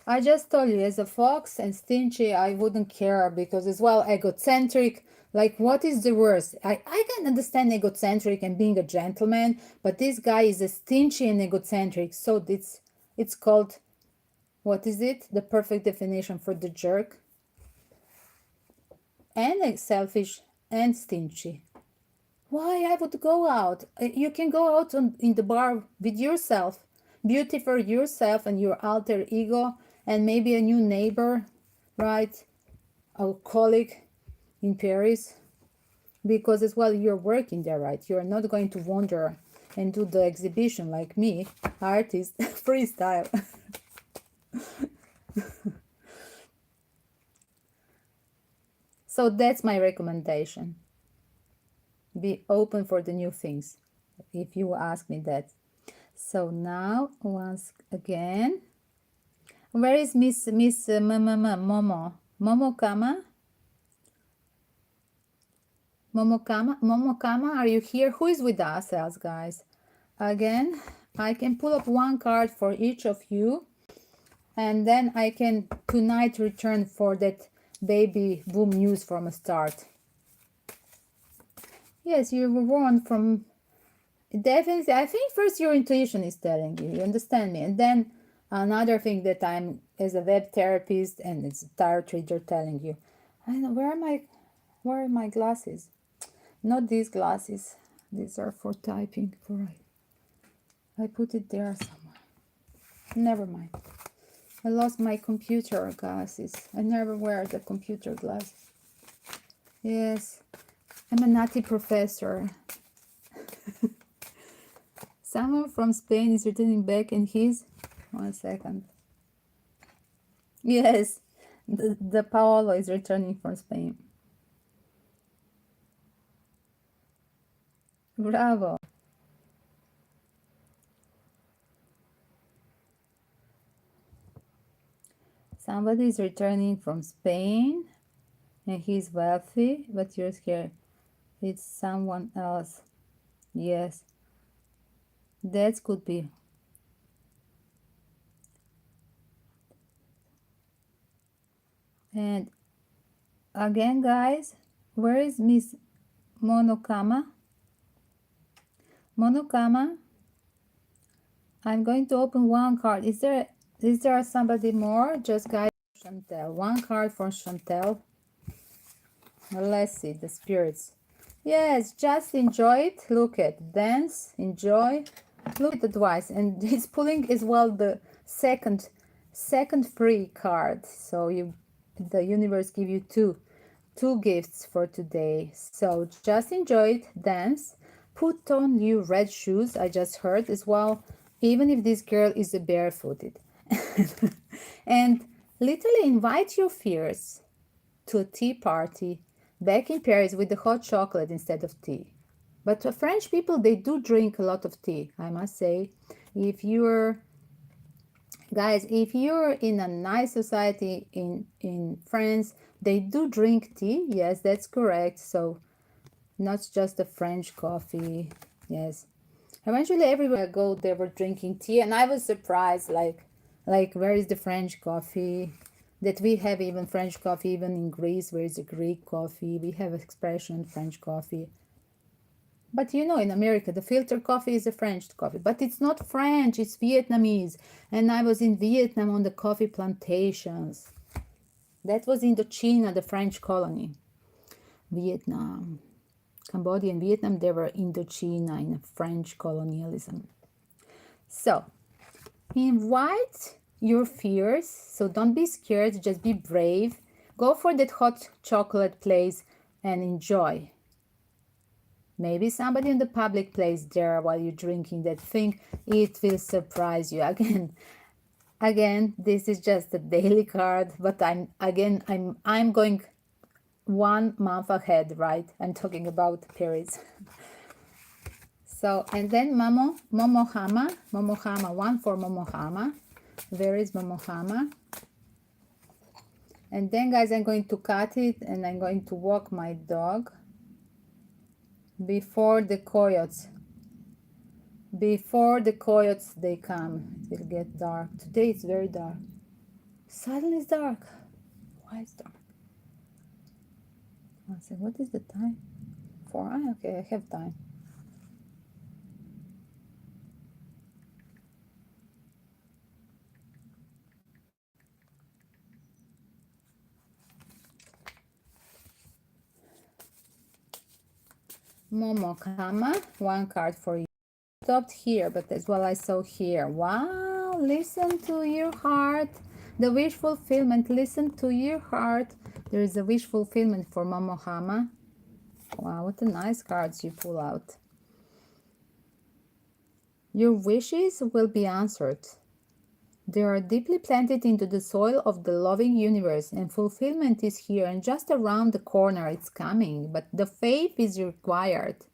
I just told you, as a fox and stingy, I wouldn't care because as well egocentric. Like, what is the worst? I can understand egocentric and being a gentleman, but this guy is a stingy and egocentric. So it's called, what is it? The perfect definition for the jerk. And selfish and stingy. Why I would go out? You can go out in the bar with yourself, beautify yourself and your alter ego, and maybe a new neighbor, right? A colleague in Paris, because as well you're working there, right? You're not going to wander and do the exhibition like me, artist, freestyle. So that's my recommendation. Be open for the new things, if you ask me that. So now, once again, where is Miss Momo? Momokama? Momokama, are you here? Who is with us, else, guys? Again, I can pull up one card for each of you, and then I can tonight return for that baby boom news from a start. Yes, you were warned from. Definitely, I think first your intuition is telling you. You understand me, and then another thing that I'm as a web therapist and as a tarot reader telling you. I know where are my glasses? Not these glasses. These are for typing. For I put it there somewhere. Never mind. I lost my computer glasses. I never wear the computer glasses. Yes, I'm a naughty professor. Someone from Spain is returning back and he's... 1 second. Yes, the Paolo is returning from Spain. Bravo. Somebody is returning from Spain and he's wealthy, but you're scared. It's someone else. Yes, that could be. And again, guys, where is Miss Monokama? Monokama, I'm going to open one card. Is there somebody more? Just guys, Chantel. One card for Chantel. Let's see the spirits. Yes, just enjoy it. Look at dance, enjoy. Look at advice, and he's pulling as well the second free card. So the universe give you two gifts for today. So just enjoy it, dance, put on your red shoes. I just heard as well, even if this girl is barefooted, and literally invite your fears to a tea party back in Paris with the hot chocolate instead of tea. But French people, they do drink a lot of tea, I must say. If you're Guys, if you're in a nice society in France, they do drink tea. Yes, that's correct. So not just the French coffee. Yes. Eventually everywhere I go, they were drinking tea, and I was surprised, like where is the French coffee? That we have even French coffee, even in Greece, where is the Greek coffee? We have expression French coffee. But you know, in America, the filter coffee is a French coffee, but it's not French, it's Vietnamese. And I was in Vietnam on the coffee plantations. That was Indochina, the French colony. Vietnam, Cambodia and Vietnam, they were Indochina in French colonialism. So, invite your fears. So don't be scared, just be brave. Go for that hot chocolate place and enjoy. Maybe somebody in the public place there while you're drinking that thing. It will surprise you. Again, this is just a daily card, but I'm going 1 month ahead, right? I'm talking about Paris. So, and then Momohama, one for Momohama. Where is Momohama? And then, guys, I'm going to cut it and I'm going to walk my dog before the coyotes. Before the coyotes, they come. It will get dark. Today it's very dark. Suddenly it's dark. Why is dark? I said, what is the time? 4? Okay, I have time. Momokama, 1 card for you. Stopped here, but as well I saw here. Wow, listen to your heart. The wish fulfillment. Listen to your heart. There is a wish fulfillment for Momohama. Wow, what a nice cards you pull out. Your wishes will be answered. They are deeply planted into the soil of the loving universe, and fulfillment is here and just around the corner. It's coming, but the faith is required.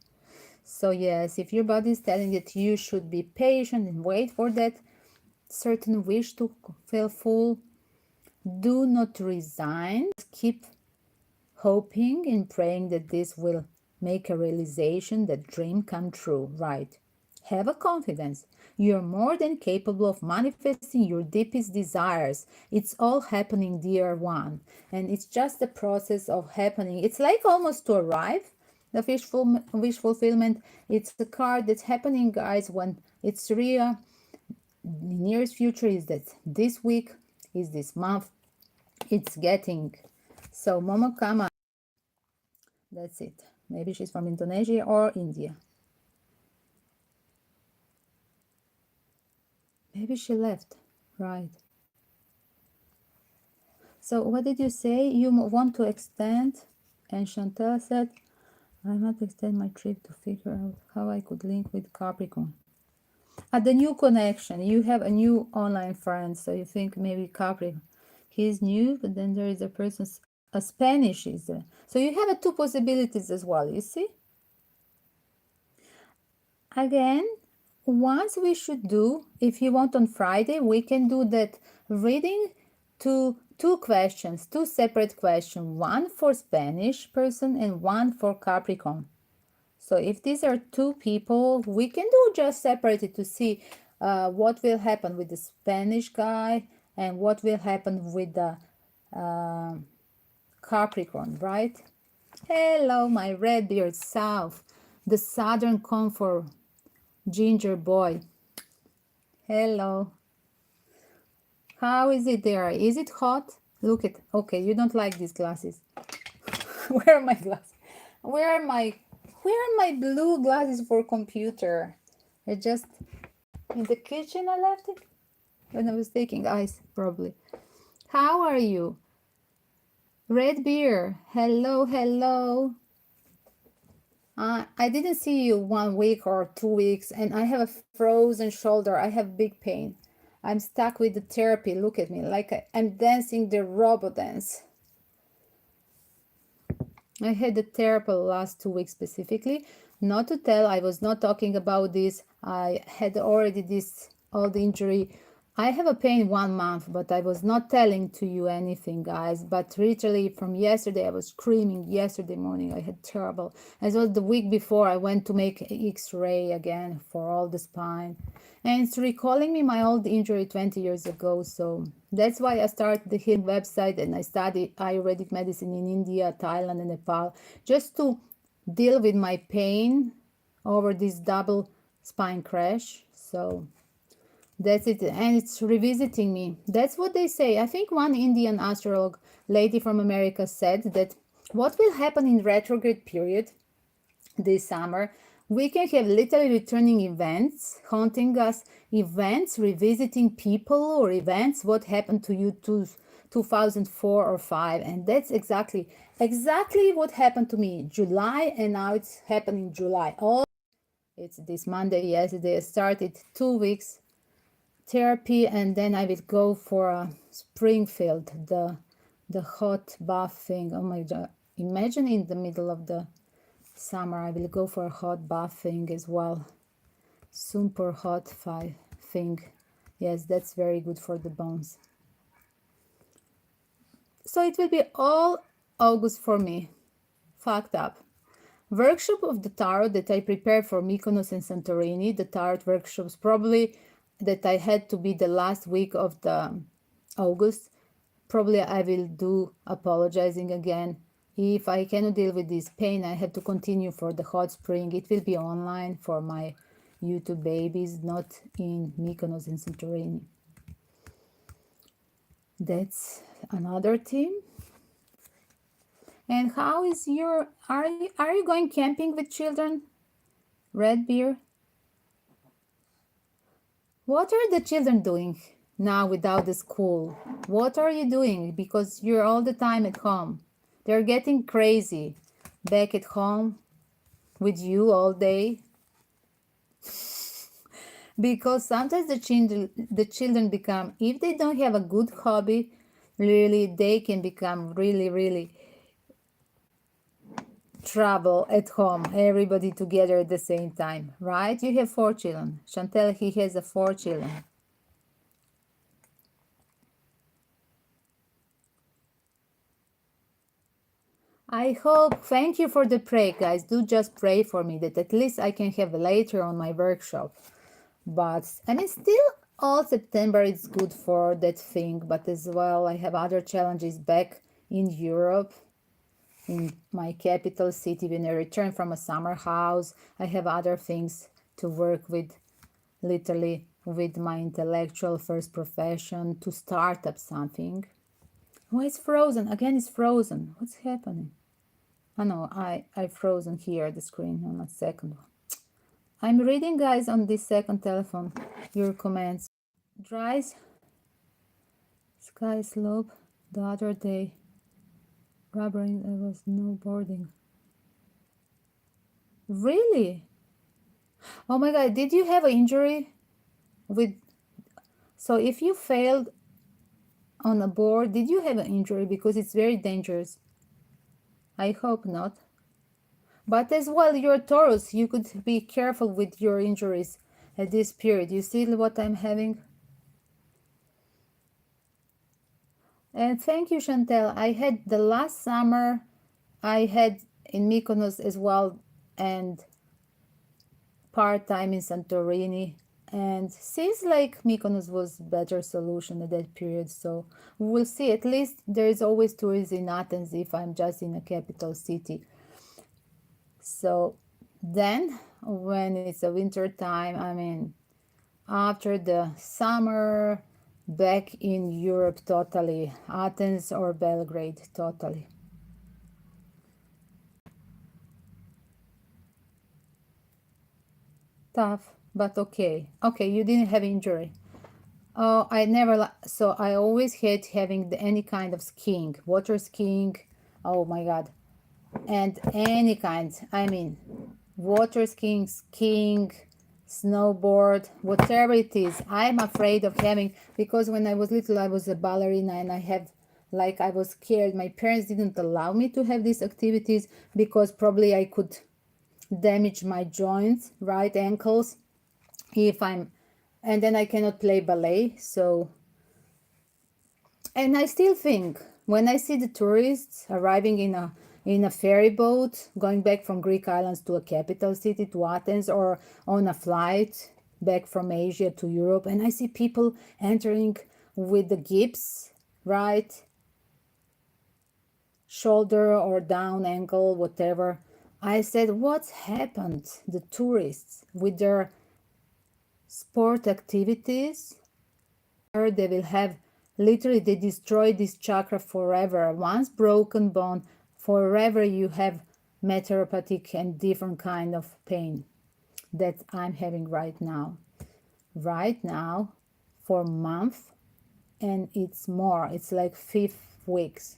So yes, if your body is telling that you should be patient and wait for that certain wish to fulfill, do not resign. Keep hoping and praying that this will make a realization, that dream come true, right? Have a confidence. You're more than capable of manifesting your deepest desires. It's all happening, dear one. And it's just the process of happening. It's like almost to arrive. the wish fulfillment. It's the card that's happening, guys, when it's real. The nearest future is that this week, is this month, it's getting. So Momokama, that's it. Maybe she's from Indonesia or India. Maybe she left, right? So what did you say? You want to extend? And Chantel said, I might extend my trip to figure out how I could link with Capricorn. At the new connection, you have a new online friend, so you think maybe Capricorn. He's new, but then there is a person, a Spanish is there. So you have two possibilities as well, you see? Again, once we should do, if you want on Friday, we can do that reading to two questions, two separate questions, one for Spanish person and one for Capricorn. So if these are two people, we can do just separated to see what will happen with the Spanish guy and what will happen with the Capricorn, right? Hello, my red beard South, the Southern Comfort Ginger boy. Hello. How is it there? Is it hot? Look at, okay, you don't like these glasses. Where are my glasses? Where are my blue glasses for computer? I just, in the kitchen I left it when I was taking ice, probably. How are you? Red beer, hello, hello. I didn't see you 1 week or 2 weeks, and I have a frozen shoulder. I have big pain. I'm stuck with the therapy. Look at me, like I'm dancing the robo dance. I had the therapy last 2 weeks specifically. Not to tell, I was not talking about this. I had already this old injury. I have a pain 1 month, but I was not telling to you anything, guys. But literally from yesterday, I was screaming. Yesterday morning, I had terrible. As well, the week before, I went to make X-ray again for all the spine. And it's recalling me my old injury 20 years ago. So that's why I started the healing website and I studied Ayurvedic medicine in India, Thailand, and Nepal, just to deal with my pain over this double spine crash. So that's it, and it's revisiting me. That's what they say. I think one Indian astrolog lady from America said that what will happen in retrograde period this summer, we can have literally returning events, haunting us, events, revisiting people or events, what happened to you 2004 or 5, and that's exactly what happened to me July, and now it's happening July. It's this Monday. Yesterday I started 2 weeks therapy, and then I will go for a Springfield, the hot bath thing. Oh my god, imagine in the middle of the summer I will go for a hot bath thing as well. Super hot thing. Yes, that's very good for the bones. So it will be all August for me. Fucked up. Workshop of the tarot that I prepared for Mykonos and Santorini, the tarot workshops probably that I had to be the last week of the August. Probably I will do apologizing again. If I cannot deal with this pain, I have to continue for the hot spring. It will be online for my YouTube babies, not in Mykonos and Santorini. That's another thing. And how is your, are you going camping with children? Red beer? What are the children doing now without the school? What are you doing? Because you're all the time at home. They're getting crazy back at home with you all day. Because sometimes the children become, if they don't have a good hobby, really, they can become really trouble at home, everybody together at the same time, right? You have 4 children. Chantel, he has 4 children. I hope, thank you for the prayer, guys. Do just pray for me that at least I can have later on my workshop. But, I mean, still all September is good for that thing, but as well, I have other challenges back in Europe. in my capital city. When I return from a summer house, I have other things to work with, literally with my intellectual first profession, to start up something. Oh, it's frozen. Again, it's frozen. What's happening? Oh no, I frozen here the screen on a second one. I'm reading, guys, on this second telephone your comments. Dries sky slope the other day. Rubbering, there was no boarding. Really? Oh my God, did you have an injury with, so if you failed on a board, did you have an injury? Because it's very dangerous. I hope not. But as well, you're Taurus, you could be careful with your injuries at this period. You see what I'm having? And thank you, Chantel. I had the last summer, I had in Mykonos as well, and part-time in Santorini. And seems like Mykonos was better solution at that period. So we'll see. At least there is always tourism in Athens if I'm just in a capital city. So then when it's a winter time, I mean, after the summer, back in Europe totally, Athens or Belgrade totally. Tough, but okay. Okay, you didn't have injury. Oh, I never, so I always hate having any kind of skiing, water skiing. Oh my God. And any kind, I mean, water skiing, skiing, snowboard, whatever it is, I'm afraid of having, because when I was little, I was a ballerina and I have, like, I was scared. My parents didn't allow me to have these activities because probably I could damage my joints, right, ankles, if I'm, and then I cannot play ballet. So, and I still think when I see the tourists arriving in a ferry boat going back from Greek islands to a capital city, to Athens, or on a flight back from Asia to Europe, and I see people entering with the gips, right, shoulder or down ankle, whatever, I said, what's happened? The tourists with their sport activities, they will have, literally, they destroy this chakra forever. Once broken bone, forever you have meteoropathic and different kind of pain that I'm having right now. Right now, for a month, and it's more. It's like 5 weeks.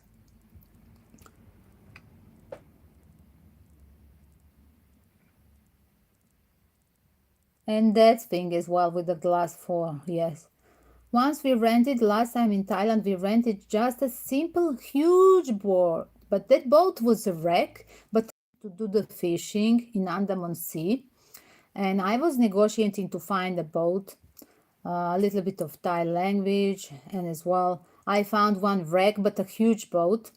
And that thing as well with the glass floor, yes. Once we rented, last time in Thailand, we rented just a simple, huge boat. But that boat was a wreck, but to do the fishing in Andaman Sea. And I was negotiating to find a boat, a little bit of Thai language, and as well, I found one wreck, but a huge boat.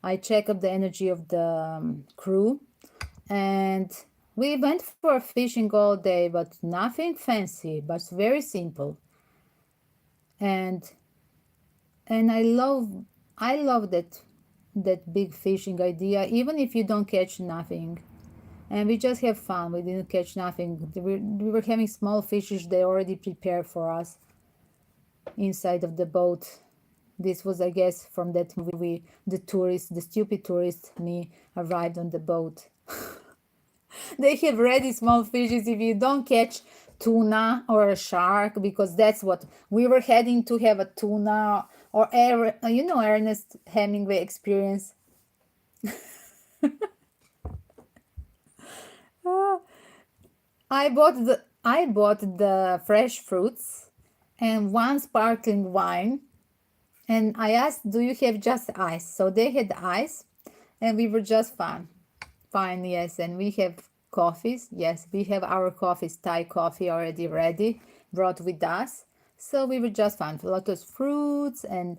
I checked up the energy of the crew, and we went for fishing all day, but nothing fancy, but very simple. And I love that big fishing idea, even if you don't catch nothing. And we just have fun. We didn't catch nothing. We were having small fishes they already prepared for us inside of the boat. This was, I guess, from that movie, the tourist, the stupid tourist, me, arrived on the boat. They have ready small fishes if you don't catch tuna or a shark, because that's what we were heading to, have a tuna or Ernest Hemingway experience. I bought the fresh fruits and one sparkling wine, and I asked, do you have just ice? So they had ice, and we were just fine, yes. And we have coffees, yes, we have our coffees, Thai coffee already ready, brought with us. So we were just fine, a lot of fruits and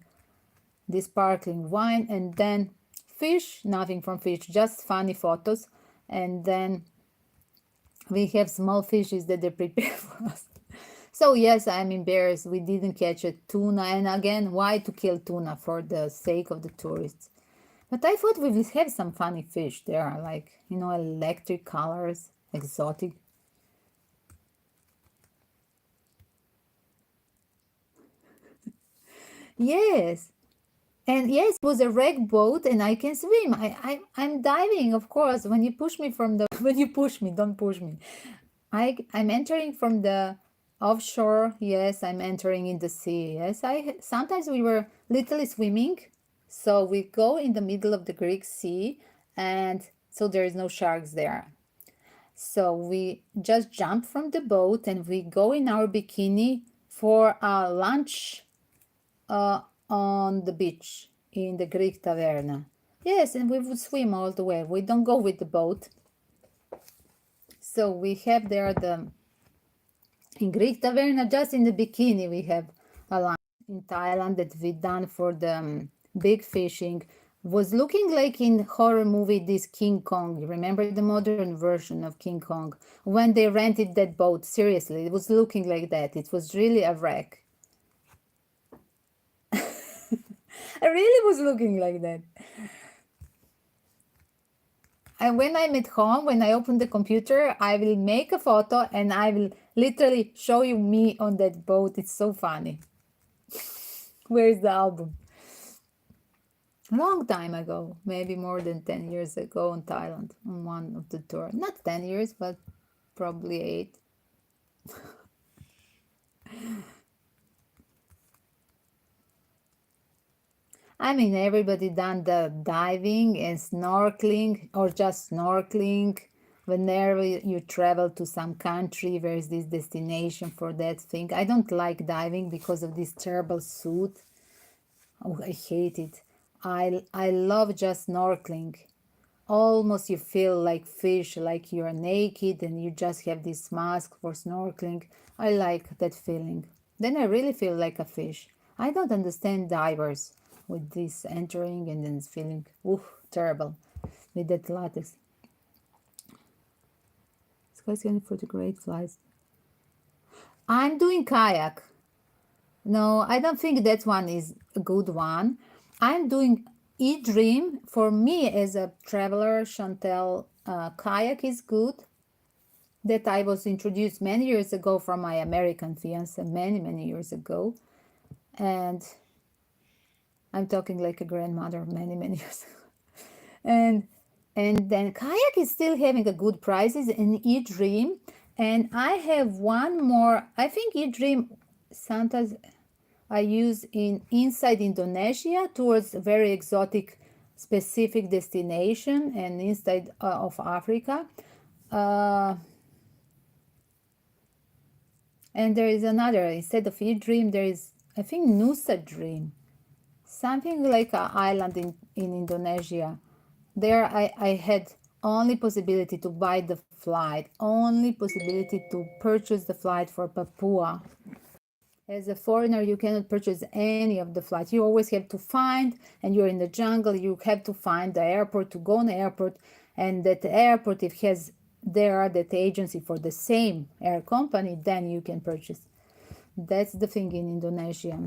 the sparkling wine, and then fish, nothing from fish, just funny photos. And then we have small fishes that they prepare for us. So yes, I'm embarrassed we didn't catch a tuna. And again, why to kill tuna? For the sake of the tourists. But I thought we would have some funny fish there, like, you know, electric colors, exotic. Yes. And yes, it was a wreck boat and I can swim. I'm diving, of course. When you push me from the, when you push me, don't push me. I'm entering from the offshore. Yes, I'm entering in the sea. Yes, sometimes we were literally swimming. So we go in the middle of the Greek Sea and so there is no sharks there. So we just jump from the boat and we go in our bikini for a lunch uh, on the beach in the Greek taverna. Yes, and we would swim all the way. We don't go with the boat. So we have there the in Greek taverna, just in the bikini, we have a lunch in Thailand that we done for the big fishing. Was looking like in horror movie this King Kong. You remember the modern version of King Kong when they rented that boat? Seriously, it was looking like that. It was really a wreck. I really was looking like that. And when I'm at home, when I open the computer, I will make a photo and I will literally show you me on that boat. It's so funny. Where is the album? Long time ago, maybe more than 10 years ago in Thailand on one of the tour. Not 10 years, but probably 8. I mean, everybody done the diving and snorkeling or just snorkeling. Whenever you travel to some country, where is this destination for that thing? I don't like diving because of this terrible suit. Oh, I hate it. I love just snorkeling. Almost you feel like fish, like you're naked and you just have this mask for snorkeling. I like that feeling. Then I really feel like a fish. I don't understand divers with this entering and then feeling, ooh, terrible with that latex. Especially for the great flies. I'm doing kayak. No, I don't think that one is a good one. I'm doing eDream. For me as a traveler, Chantel, kayak is good. That I was introduced many years ago from my American fiance, many years ago. And I'm talking like a grandmother, many years ago. And then kayak is still having a good prices in eDream. And I have one more, I think eDream sometimes I use in inside Indonesia towards a very exotic specific destination and inside of Africa. Uh, and there is another, instead of eDream, there is, I think, Nusa Dream, something like an island in Indonesia. There I had only possibility to buy the flight, only possibility to purchase the flight for Papua. As a foreigner, you cannot purchase any of the flights. You always have to find, and you're in the jungle, you have to find the airport to go on the airport. And that airport, if has there that agency for the same air company, then you can purchase. That's the thing in Indonesia.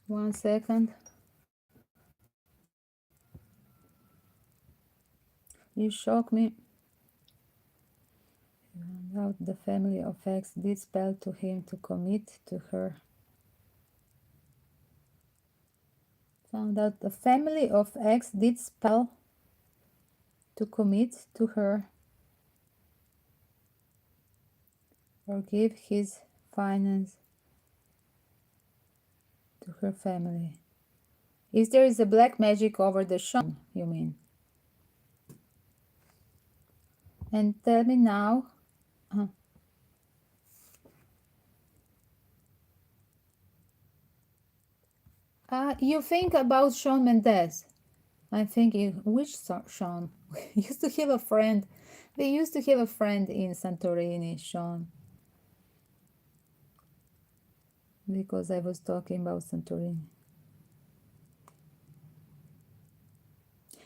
One second. You shock me. Found out the family of X did spell to him to commit to her. Found out the family of X did spell to commit to her or give his finance to her family. If there is a black magic over the Sean, you mean? And tell me now. You think about Shawn Mendes. I'm thinking, which Shawn? We used to have a friend. We used to have a friend in Santorini, Shawn. Because I was talking about Santorini.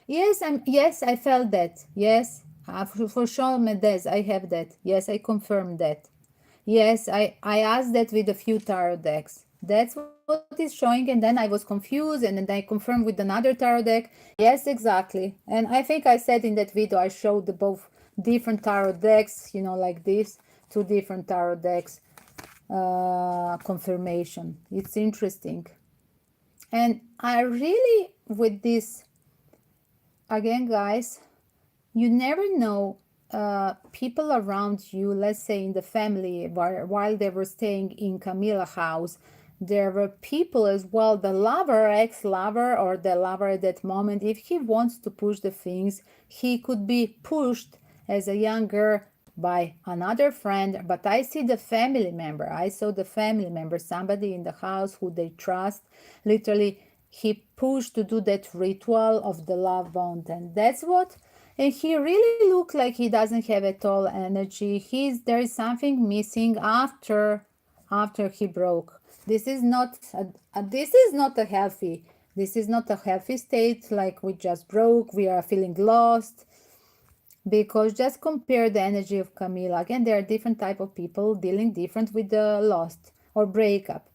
Yes, I felt that. Yes, for Shawn Mendes, I have that. Yes, I confirm that. Yes, I asked that with a few tarot decks. That's what is showing, and then I was confused, and then I confirmed with another tarot deck. Yes, exactly. And I think I said in that video, I showed the both different tarot decks, you know, like this, two different tarot decks, confirmation. It's interesting. And I really, with this, again, guys, you never know, people around you, let's say in the family, while they were staying in Camilla house, there were people as well, the lover, ex-lover, or the lover at that moment, if he wants to push the things, he could be pushed as a younger by another friend. But I see the family member, I saw the family member, somebody in the house who they trust, literally he pushed to do that ritual of the love bond. And that's what, and he really looked like he doesn't have at all energy. There is something missing after he broke. This is not a healthy, this is not a healthy state. Like, we just broke, we are feeling lost. Because just compare the energy of Camila. Again, there are different type of people dealing different with the lost or breakup.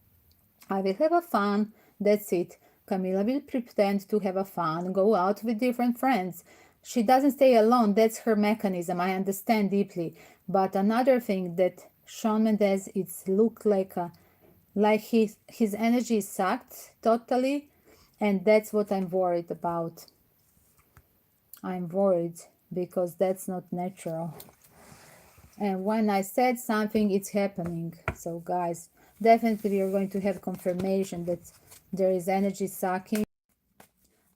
I will have a fun, that's it. Camila will pretend to have a fun, go out with different friends. She doesn't stay alone, that's her mechanism, I understand deeply. But another thing that Shawn Mendes, it's looked like his energy is sucked totally, and that's what I'm worried about. I'm worried because that's not natural. And when I said something, it's happening. So guys, definitely we are going to have confirmation that there is energy sucking.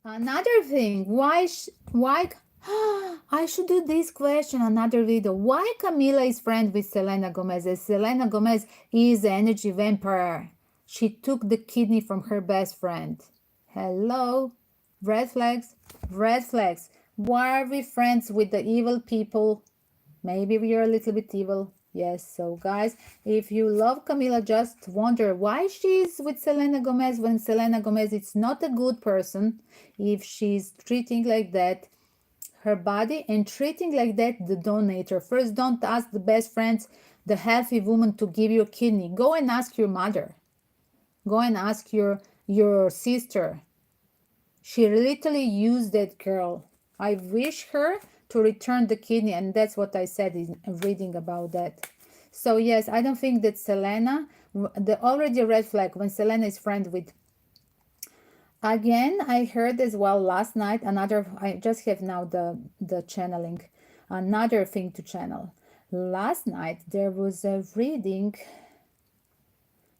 Another thing, why I should do this question, another video. Why Camila is friend with Selena Gomez? As Selena Gomez is an energy vampire. She took the kidney from her best friend. Hello? Red flags? Red flags. Why are we friends with the evil people? Maybe we are a little bit evil. Yes, so guys, if you love Camila, just wonder why she's with Selena Gomez when Selena Gomez is not a good person. If she's treating like that her body and treating like that the donator. First, don't ask the best friends, the healthy woman, to give you a kidney. Go and ask your mother. Go and ask your sister. She literally used that girl. I wish her to return the kidney, and that's what I said in reading about that. So yes, I don't think that Selena, the already red flag when Selena is friend with. Again, I heard as well last night another, I just have now the channeling, another thing to channel. Last night there was a reading,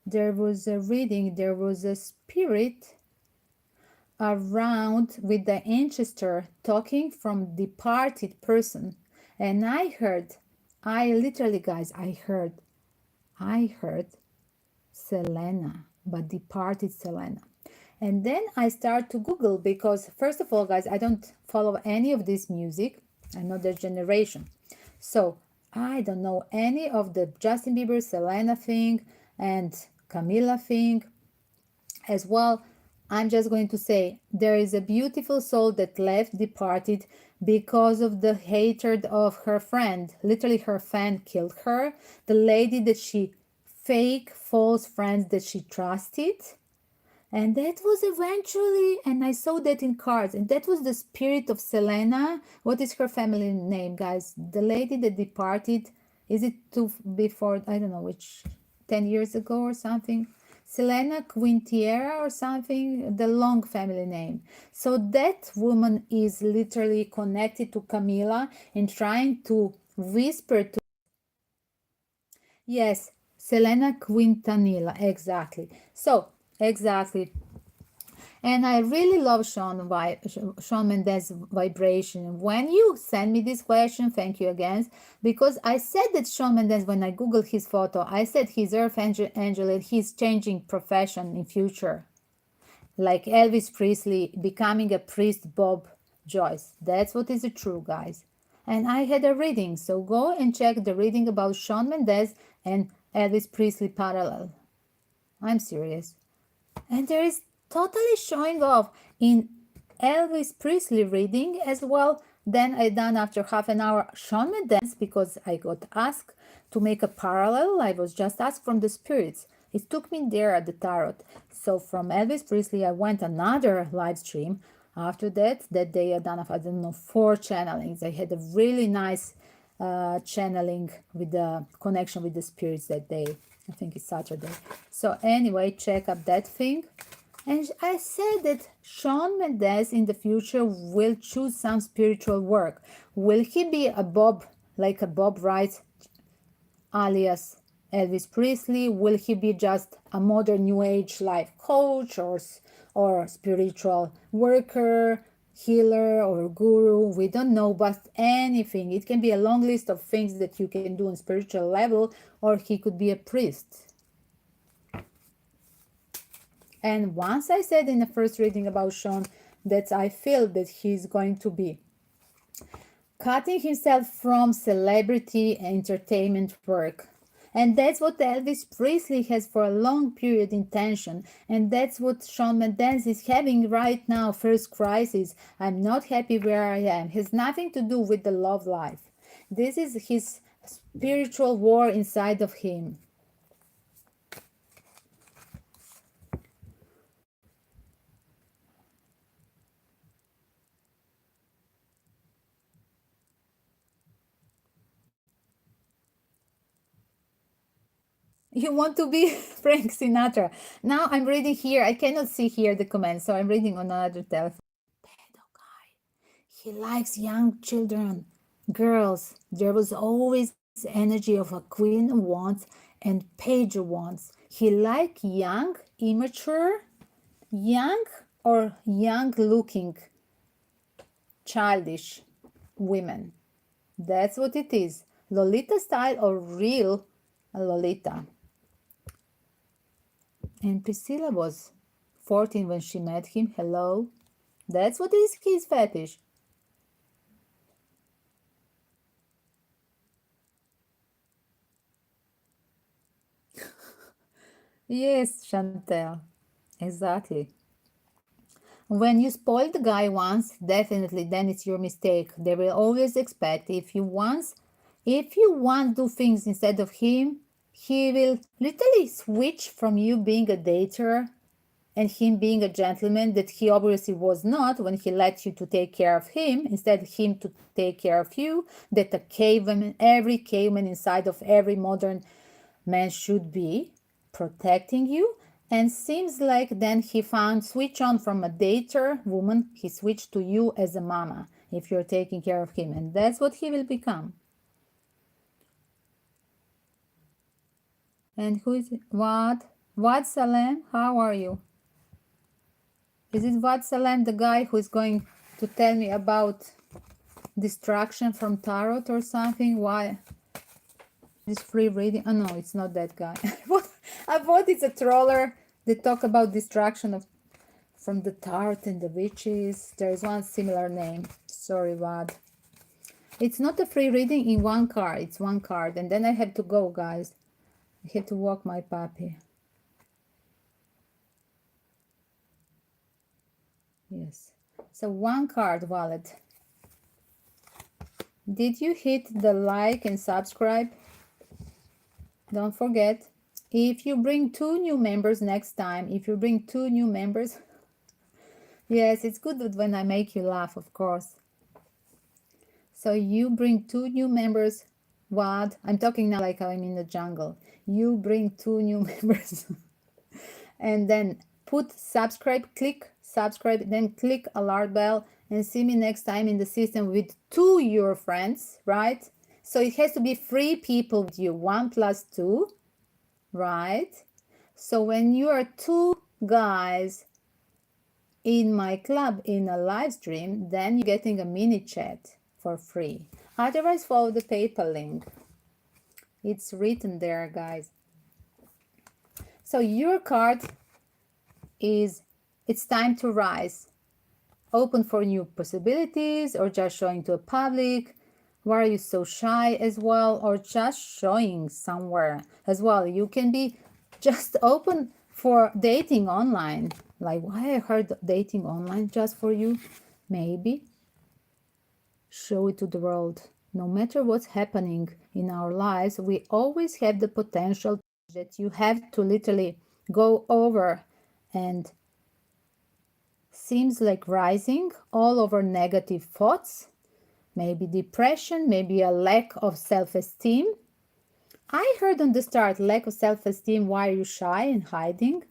there was a spirit around with the ancestor talking from departed person. And I literally, guys, I heard Selena, but departed Selena. And then I start to Google, because first of all, guys, I don't follow any of this music. I'm not their generation. So I don't know any of the Justin Bieber, Selena thing and Camila thing as well. I'm just going to say there is a beautiful soul that left, departed because of the hatred of her friend. Literally, her fan killed her. The lady that she fake, false friends that she trusted. And that was eventually, and I saw that in cards, and that was the spirit of Selena. What is her family name, guys? The lady that departed, is it before, I don't know which, 10 years ago or something? Selena Quintiera or something, the long family name. So that woman is literally connected to Camila and trying to whisper to, yes, Selena Quintanilla, exactly. So, exactly. And I really love Shawn Mendes vibration. When you send me this question, thank you again, because I said that Shawn Mendes, when I googled his photo, I said he's Earth Angel and he's changing profession in future. Like Elvis Presley becoming a priest, Bob Joyce. That's what is true, guys. And I had a reading, so go and check the reading about Shawn Mendes and Elvis Presley parallel. I'm serious. And there is totally showing off in Elvis Presley reading as well. Then I done after half an hour Shawn Mendes, because I got asked to make a parallel, I was just asked from the spirits. It took me there at the tarot. So from Elvis Presley, I went another live stream. After that day I done, I don't know, 4 channelings. I had a really nice channeling with the connection with the spirits that day. I think it's Saturday. So anyway, check up that thing. And I said that Shawn Mendes in the future will choose some spiritual work. Will he be a Bob, like a Bob Wright, alias Elvis Presley? Will he be just a modern new age life coach or spiritual worker, healer or guru? We don't know, but anything. It can be a long list of things that you can do on spiritual level, or he could be a priest. And once I said in the first reading about Shawn that I feel that he's going to be cutting himself from celebrity entertainment work. And that's what Elvis Presley has for a long period intention. And that's what Shawn Mendes is having right now, first crisis. I'm not happy where I am. It has nothing to do with the love life. This is his spiritual war inside of him. You want to be Frank Sinatra. Now I'm reading here. I cannot see here the comments, so I'm reading on another telephone. Pedo guy. He likes young children, girls. There was always energy of a Queen of Wands and Page of Wands. He like young, immature, young or young-looking, childish women. That's what it is. Lolita style or real Lolita. And Priscilla was 14 when she met him. Hello. That's what is his fetish. Yes, Chantel. Exactly. When you spoil the guy once, definitely then it's your mistake. They will always expect if you want do things instead of him, he will literally switch from you being a dater and him being a gentleman that he obviously was not when he let you to take care of him, instead him to take care of you, that a caveman, every caveman inside of every modern man should be protecting you. And seems like then he found switch on from a dater woman, he switched to you as a mama if you're taking care of him, and that's what he will become. And who is it? What Salem? How are you? Is it Vad Salem, the guy who is going to tell me about distraction from tarot or something? Why? This free reading? Oh no, it's not that guy. I thought it's a troller. They talk about distraction from the tarot and the witches. There is one similar name. Sorry, Vad. It's not a free reading in one card. It's one card. And then I have to go, guys. I have to walk my puppy. Yes. So one card, wallet. Did you hit the like and subscribe? Don't forget. If you bring 2 new members next time, if you bring 2 new members, yes, it's good when I make you laugh, of course. So you bring 2 new members. What? I'm talking now like I'm in the jungle. You bring 2 new members. And then put subscribe, click subscribe, then click alert bell and see me next time in the system with 2 your friends, right? So it has to be 3 people with you, 1 plus 2, right? So when you are 2 guys in my club in a live stream, then you're getting a mini chat for free. Otherwise, follow the PayPal link. It's written there, guys. So your card is it's time to rise. Open for new possibilities or just showing to a public. Why are you so shy as well, or just showing somewhere as well? You can be just open for dating online. Like, why I heard dating online just for you? Maybe show it to the world. no matter what's happening in our lives, we always have the potential that you have to literally go over, and seems like rising all over negative thoughts, maybe depression, maybe a lack of self-esteem. I heard on the start, lack of self-esteem, why are you shy and hiding?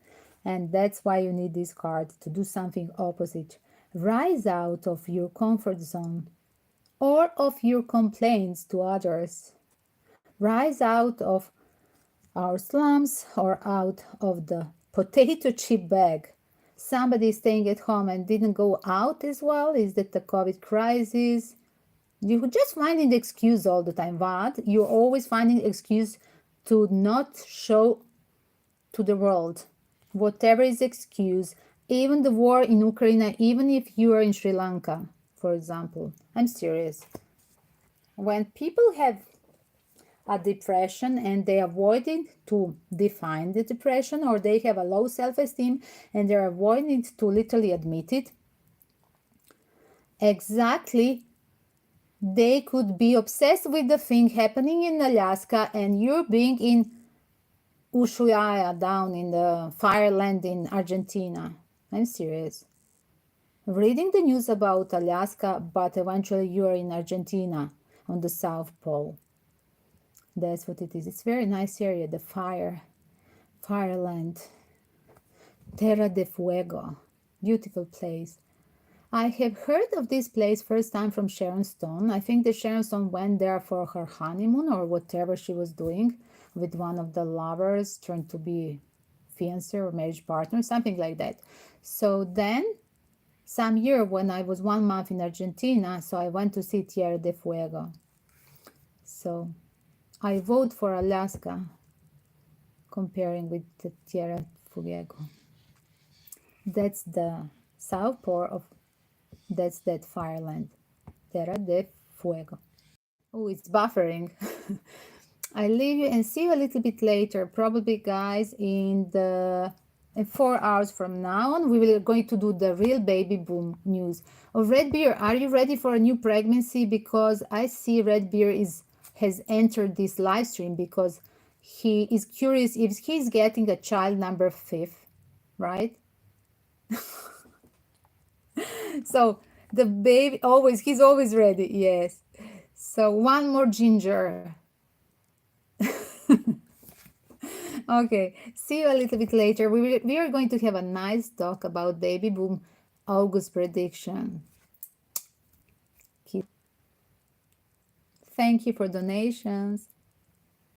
And that's why you need this card to do something opposite. Rise out of your comfort zone or of your complaints to others. Rise out of our slums or out of the potato chip bag. Somebody staying at home and didn't go out as well. Is that the COVID crisis? You're just finding the excuse all the time. What? You're always finding excuse to not show to the world. Whatever is excuse, even the war in Ukraine, even if you are in Sri Lanka, for example. I'm serious. When people have a depression and they avoiding to define the depression, or they have a low self-esteem and they're avoiding to literally admit it, exactly, they could be obsessed with the thing happening in Alaska and you're being in Ushuaia down in the fireland in Argentina. I'm serious. Reading the news about Alaska, but eventually you're in Argentina on the South Pole. That's what it is. It's a very nice area, the fireland. Terra de Fuego. Beautiful place. I have heard of this place first time from Sharon Stone. I think that Sharon Stone went there for her honeymoon or whatever she was doing with one of the lovers, trying to be fiancé or marriage partner, something like that. So then, some year when I was 1 month in Argentina, so I went to see Tierra de Fuego. So I vote for Alaska, comparing with the Tierra Fuego. That's the south pole of, that's that fireland, Terra de Fuego. Oh, it's buffering. I leave you and see you a little bit later, probably guys, in 4 hours from now on. We will going to do the real baby boom news. Oh, Red Beer, are you ready for a new pregnancy? Because I see Red Beer has entered this live stream because he is curious if he's getting a child number 5, right? So the baby he's always ready. Yes. So one more ginger. Okay, see you a little bit later. We are going to have a nice talk about baby boom August prediction. Thank you for donations.